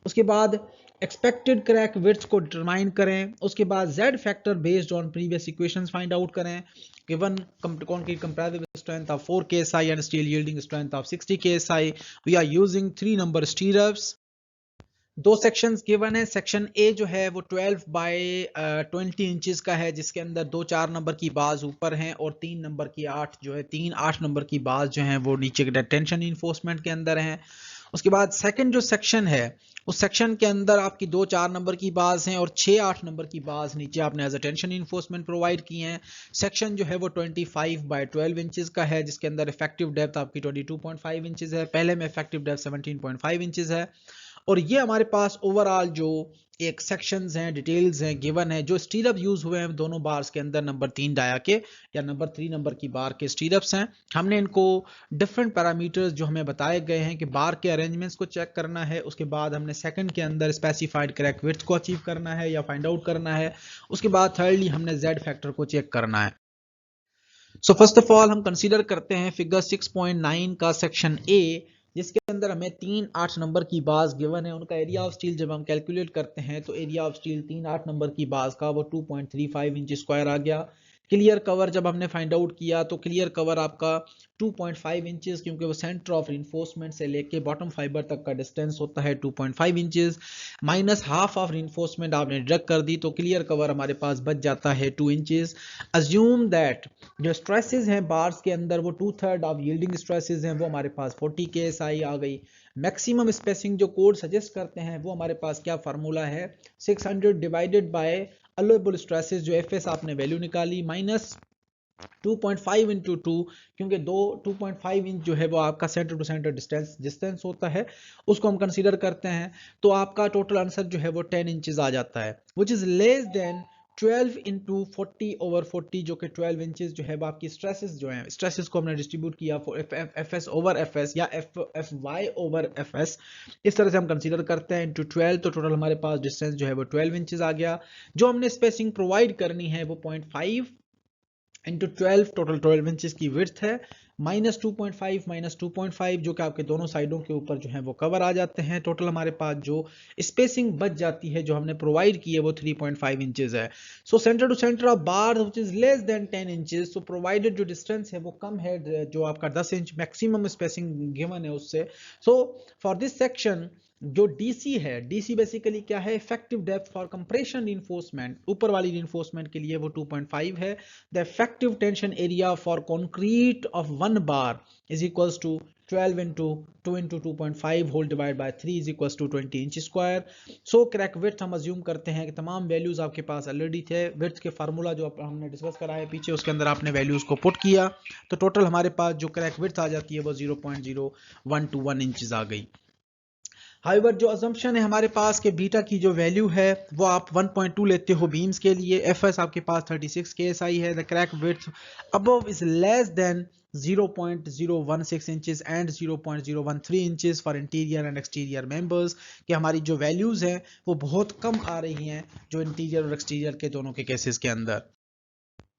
उसके बाद एक्सपेक्टेड क्रैक विड्थ को डिटरमाइन करें। उसके बाद Z factor based on previous equations find out करें। Given concrete comparative strength of 4 KSI and steel yielding strength of 60 KSI, we are using 3 number stirrups. दो सेक्शंस गिवन है। Section A जो है वो 12 बाय 20 इंचेस का है, जिसके अंदर 4 नंबर की बाज ऊपर हैं और 3 नंबर की 8 जो है 8 नंबर की बाज जो है वो नीचे के टेंशन इन्फोर्समेंट के अंदर हैं। उसके बाद सेकंड जो सेक्शन है उस सेक्शन के अंदर आपकी 4 नंबर की बाज हैं और 8 नंबर की बाज नीचे आपने as a tension reinforcement provide की हैं। सेक्शन जो है वो 25 बाय 12 इंचेस का है, जिसके अंदर इफेक्टिव डेप्थ आपकी 22.5 इंचेस है, पहले में इफेक्टिव डेप्थ 17.5 इंचेस है। और ये हमारे पास ओवरऑल जो एक सेक्शंस हैं, डिटेल्स हैं, गिवन है। जो स्टीरअप यूज हुए हैं दोनों बार्स के अंदर नंबर 3 डाया के या नंबर 3 नंबर की बार के स्टीरअप्स हैं। हमने इनको डिफरेंट पैरामीटर्स जो हमें बताए गए हैं कि बार के अरेंजमेंट्स को चेक करना है, उसके बाद हमने सेकंड के अंदर स्पेसिफाइड क्रैक विड्थ को अचीव करना है या फाइंड आउट करना है, उसके बाद थर्डली हमने जेड फैक्टर को चेक करना है। सो फर्स्ट ऑफ ऑल हम कंसीडर करते हैं फिगर 6.9 का सेक्शन ए, जिसके अंदर हमें 8 नंबर की बाज गिवन है। उनका एरिया ऑफ स्टील जब हम कैलकुलेट करते हैं तो एरिया ऑफ स्टील 8 नंबर की बाज का वो 2.35 इंच स्क्वायर आ गया। क्लियर कवर जब हमने फाइंड आउट किया तो क्लियर कवर आपका 2.5 इंचेस, क्योंकि वो सेंटर ऑफ रिइंफोर्समेंट से लेके बॉटम फाइबर तक का डिस्टेंस होता है 2.5 inches, minus half of reinforcement आपने डिडक्ट कर दी तो क्लियर कवर हमारे पास बच जाता है 2 इंचेस। अज्यूम दैट जो स्ट्रेसेस हैं बार्स के अंदर वो 2/3 ऑफ यील्डिंग स्ट्रेसेस हैं, वो हमारे पास 40 KSI आ गई। मैक्सिमम स्पेसिंग जो कोड सजेस्ट करते हैं वो हमारे पास क्या फार्मूला है, 600 डिवाइडेड बाय अलोएबल स्ट्रेसेस जो एफएस आपने वैल्यू निकाली माइनस 2.5 इंटू 2, क्योंकि 2.5 इंच जो है वो आपका सेंटर टू सेंटर डिस्टेंस होता है, उसको हम कंसीडर करते हैं। तो आपका टोटल आंसर जो है वो 10 इंचेस आ जाता है, which is less then 12 into 40/40, जो कि 12 इंचेस जो है वो आपकी स्ट्रेसेस जो हैं, स्ट्रेसेस को हमने डिस्ट्रीब्यूट किया F S over F S या F Y over F S, इस तरह से हम कंसीडर करते हैं इंटू 12, तो टोटल हमारे पास डिस्टेंस जो है वो 12 इंचेस आ गया। जो हमने स्पेसिंग प्रोवाइड करनी है वो 0.5 इंटू 12, टोटल 12 इंचेस की विड्थ है, माइनस 2.5 जो कि आपके दोनों साइडों के ऊपर जो है वो कवर आ जाते हैं। टोटल हमारे पास जो स्पेसिंग बच जाती है जो हमने प्रोवाइड की है वो 3.5 इंचेस है। So centre to centre of bar which is less than 10 inches, so provided जो डिस्टेंस है वो कम है, जो आपका 10 इंच मैक्सिमम स्पेसिंग गिवन है उससे। सो फॉर दिस सेक्शन जो डीसी है, डीसी बेसिकली क्या है, effective depth for compression reinforcement, ऊपर वाली रीइंफोर्समेंट के लिए वो 2.5 है। The effective tension area for concrete of 1 bar is equals to 12 into 2 into 2.5 whole divide by 3 is equals to 20 inch square. So crack width हम assume करते हैं कि तमाम वैल्यूज आपके पास ऑलरेडी थे, विड्थ के फार्मूला जो हमने डिस्कस करा है पीछे, उसके अंदर आपने वैल्यूज को पुट किया, तो टोटल हमारे पास जो क्रैक विड्थ आ जाती है वो 0.0121 इंचेस आ गई। हाइवर जो अजम्पशन है हमारे पास के बीटा की जो वैल्यू है वो आप 1.2 लेते हो बीम्स के लिए, एफएस आपके पास 36 केएसआई है, the crack width above is less then 0.016 inches and 0.013 inches for interior and exterior members, कि हमारी जो वैल्यूज हैं वो बहुत कम आ रही हैं जो इंटीरियर और एक्सटीरियर के दोनों के केसेस के अंदर।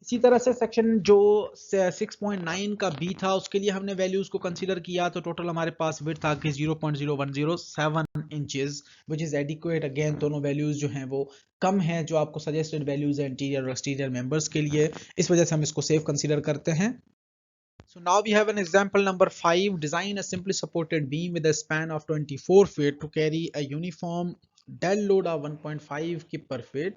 इसी तरह से सेक्शन जो 6.9 का बी था उसके लिए हमने वैल्यूज को कंसीडर किया, तो टोटल हमारे पास विड्थ आ गई 0.0107 inches which is adequate. Again दोनों वैल्यूज जो हैं वो कम हैं जो आपको सजेस्टेड वैल्यूज है इंटीरियर और एक्सटीरियर मेंबर्स के लिए, इस वजह से हम इसको सेफ कंसीडर करते हैं। So now we have an example number 5. Design a simply supported beam with a span of 24 feet to carry a uniform dead load of 1.5 kip per feet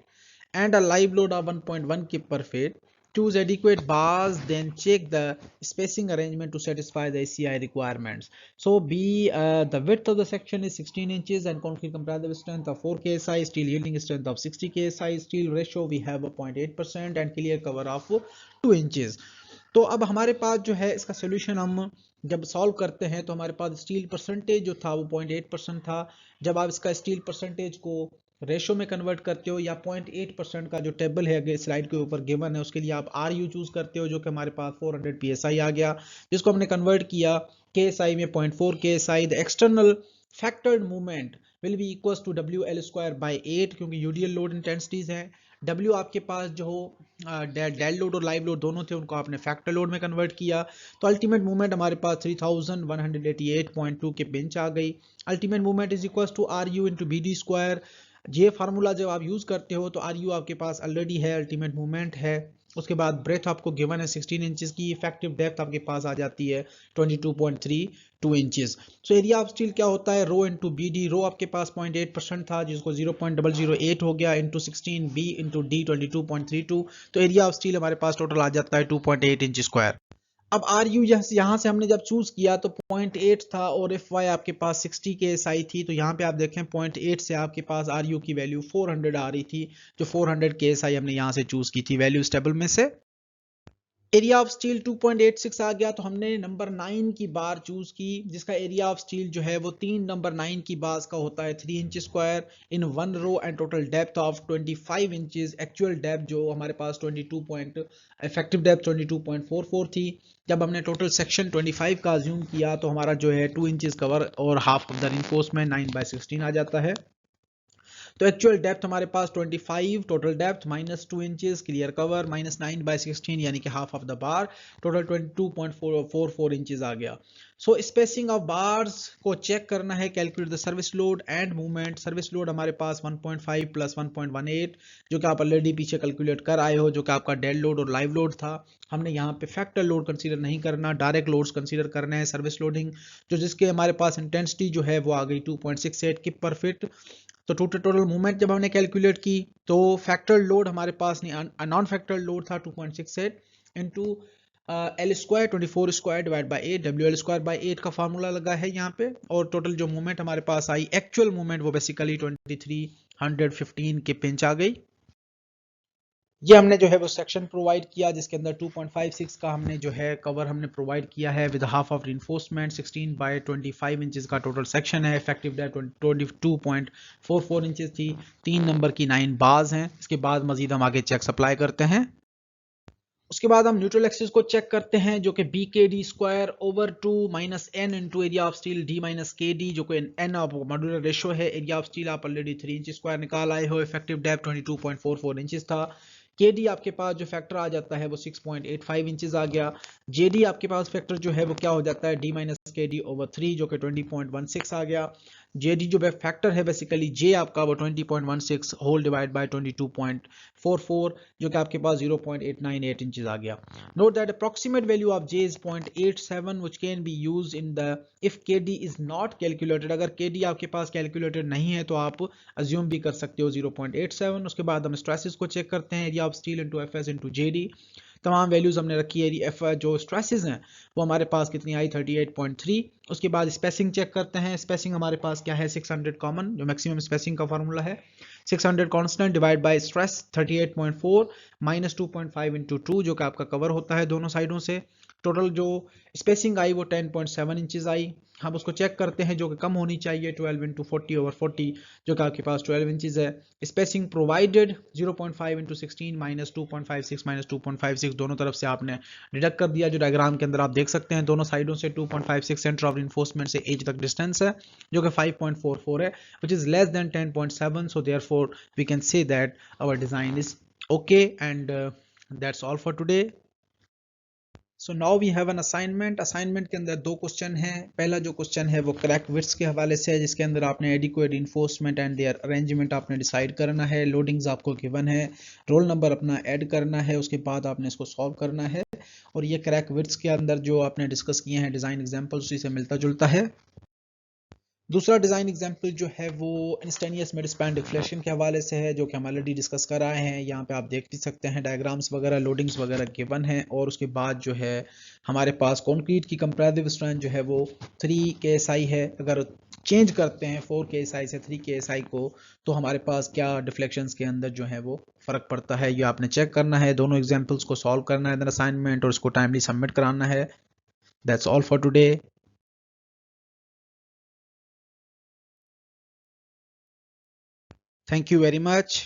and a live load of 1.1 kip per feet. Choose adequate bars, then check the spacing arrangement to satisfy the ACI requirements. So the width of the section is 16 inches and concrete compressive strength of 4 kSI, steel yielding strength of 60 kSI, steel ratio we have a 0.8% and clear cover of 2 inches. तो अब हमारे पास जो है इसका solution हम जब solve करते हैं तो हमारे पास स्टील परसेंटेज जो था वो 0.8% था। जब आप इसका स्टील परसेंटेज को रेशो में कन्वर्ट करते हो या 0.8% का जो टेबल है अगर स्लाइड के ऊपर गिवन है उसके लिए आप आर यू चूज करते हो, जो कि हमारे पास 400 psi आ गया, जिसको हमने कन्वर्ट किया KSI में 0.4 KSI। The external factored movement will be equals to WL² by 8, क्योंकि यूडीएल लोड इंटेंसिटीज हैं। W आपके पास जो डेड लोड और लाइव लोड दोनों थे उनको आपने फैक्टर लोड में कन्वर्ट किया, तो अल्टीमेट मूवमेंट हमारे पास 3188.2 के बेंच आ गई। Ultimate movement is equal to R u into b d square. ये फार्मूला जब आप यूज करते हो तो आर यू आपके पास ऑलरेडी है, अल्टीमेट मूवमेंट है, उसके बाद ब्रेथ आपको गिवन है 16 इंचेस की, इफेक्टिव डेप्थ आपके पास आ जाती है 22.32 inches. So area of steel क्या होता है, रो इंटू बी डी, रो आपके पास 0.8% था जिसको 0.008 हो गया इंटू 16 बी इंटू डी 22.32, तो एरिया ऑफ स्टील हमारे पास टोटल आ जाता है 2.8 इंच स्क्वायर। अब आर यू यहाँ से हमने जब चूज किया तो 0.8 था और एफ वाई आपके पास 60 के एसआई थी, तो यहाँ पे आप देखें 0.8 से आपके पास आर यू की वैल्यू 400 आ रही थी, जो 400 के एसआई हमने यहाँ से चूज की थी वैल्यू टेबल में से। एरिया ऑफ स्टील 2.86 आ गया, तो हमने नंबर 9 की बार चूज की जिसका एरिया ऑफ स्टील जो है वो 3 नंबर 9 की बार का होता है 3 inch square in 1 row and total depth of 25 inches. Actual depth जो हमारे पास इफेक्टिव डेप्थ 22.44 थी। जब हमने टोटल सेक्शन 25 का अज्यूम किया तो हमारा जो है 2 इंचेस कवर और हाफ ऑफ द रिइंफोर्समेंट 9/16 आ जाता है। तो एक्चुअल डेप्थ हमारे पास 25, total depth -2 inches, clear cover -9/16 यानी कि half of the bar, total 22.44 inches आ गया। सो स्पेसिंग ऑफ बार्स को चेक करना है, calculate the service load and movement. Service load हमारे पास 1.5 प्लस 1.18 जो कि आप ऑलरेडी पीछे कैलकुलेट कर आए हो, जो कि आपका डेड लोड और लाइव लोड था। हमने यहाँ पे फैक्टर लोड कंसीडर नहीं करना, डायरेक्ट लोड्स कंसीडर करना है। सर्विस लोडिंग जो जिसके हमारे पास इंटेंसिटी जो है वो आ गई 2.68 किप पर फिट। तो टोटल मूवमेंट जब हमने कैलकुलेट की तो फैक्टर लोड हमारे पास नहीं, नॉन फैक्टर लोड था 2.68 into L square 24 square divide by 8, WL² by 8 का फार्मूला लगा है यहाँ पे। और टोटल जो मूवमेंट हमारे पास आई एक्चुअल मूवमेंट वो बेसिकली 2315 के पिंच आ गई। ये हमने जो है वो सेक्शन प्रोवाइड किया जिसके अंदर 2.56 का हमने जो है कवर हमने प्रोवाइड किया है with half of reinforcement. 16/25 inches का टोटल सेक्शन है। इफेक्टिव डेप्थ 22.44 इंचेस थी। 3 नंबर की 9 बार्स हैं। इसके बाद मजीद हम आगे चेक सप्लाई करते हैं। उसके बाद हम न्यूट्रल एक्सिस को चेक करते हैं जो कि BKD² over 2 minus n into area of steel D minus KD, जो कि n ऑफ मॉड्यूलर रेशो है। एरिया ऑफ स्टील आप ऑलरेडी 3 इंच स्क्वायर निकाल आए हो। इफेक्टिव डेप्थ 22.44 इंचेस था। KD आपके पास जो फैक्टर आ जाता है वो 6.85 इंचेस आ गया। JD आपके पास फैक्टर जो है वो क्या हो जाता है D माइनस KD ओवर 3 जो कि 20.16 आ गया। जेडी जो फैक्टर है बेसिकली जे आपका वो 20.16 होल डिवाइड बाय 22.44 जो कि आपके पास 0.898 इंचेस आ गया. Note that approximate value of J is 0.87 which can be used in the if KD is not calculated. अगर केडी आपके पास कैलकुलेटेड नहीं है तो आप अज्यूम भी कर सकते हो 0.87. उसके बाद हम स्ट्रेसेस को चेक करते हैं. Area of steel into FS into JD. तमाम वैल्यूज हमने रखी है. एफ जो स्ट्रेसेस हैं वो हमारे पास कितनी आई 38.3. उसके बाद स्पेसिंग चेक करते हैं. स्पेसिंग हमारे पास क्या है 600 कॉमन जो मैक्सिमम स्पेसिंग का फार्मूला है. 600 constant divide by stress 38.4 minus 2.5 into 2 जो कि आपका कवर होता है दोनों साइडों से. टोटल जो स्पेसिंग आई वो 10.7 इंचेस आई. हम उसको चेक करते हैं जो कि कम होनी चाहिए 12 इंटू 40/40 जो कि आपके पास 12 इंचेस है. Spacing provided 0.5 into 16 minus 2.56 minus 2.56 दोनों तरफ से आपने डिडक्ट कर दिया. जो डायग्राम के अंदर आप देख सकते हैं दोनों साइडों से 2.56 सेंटर ऑफ रिइंफोर्समेंट से एज तक डिस्टेंस है जो कि 5.44 है which is less than 10.7. so therefore we can say that our design is okay and that's all for today. So now we have an assignment. Assignment के अंदर दो question हैं. पहला जो क्वेश्चन है वो क्रैक विड्थ्स के हवाले से है जिसके अंदर आपने adequate reinforcement and their arrangement आपने डिसाइड करना है. लोडिंग्स आपको गिवन है. रोल नंबर अपना ऐड करना है. उसके बाद आपने इसको सॉल्व करना है. और ये क्रैक विड्थ्स के अंदर जो आपने डिस्कस किए हैं डिज़ाइन एग्जाम्पल उसी से मिलता जुलता है. दूसरा डिज़ाइन एग्जाम्पल जो है वो इंस्टेनियस मिड स्पैन डिफ्लेक्शन के हवाले से है जो कि हम ऑलरेडी डिस्कस कर रहे हैं. यहाँ पे आप देख भी सकते हैं डायग्राम्स वगैरह लोडिंग्स वगैरह गिवन हैं. और उसके बाद जो है हमारे पास कंक्रीट की कंपैरेटिव स्ट्रेंथ जो है वो 3 KSI है. अगर चेंज करते हैं 4 KSI से 3 KSI को तो हमारे पास क्या डिफ्लेक्शंस के अंदर जो है वो फ़र्क पड़ता है ये आपने चेक करना है. दोनों एग्जाम्पल्स को सॉल्व करना है असाइनमेंट और उसको टाइमली सबमिट कराना है. That's all for today. Thank you very much.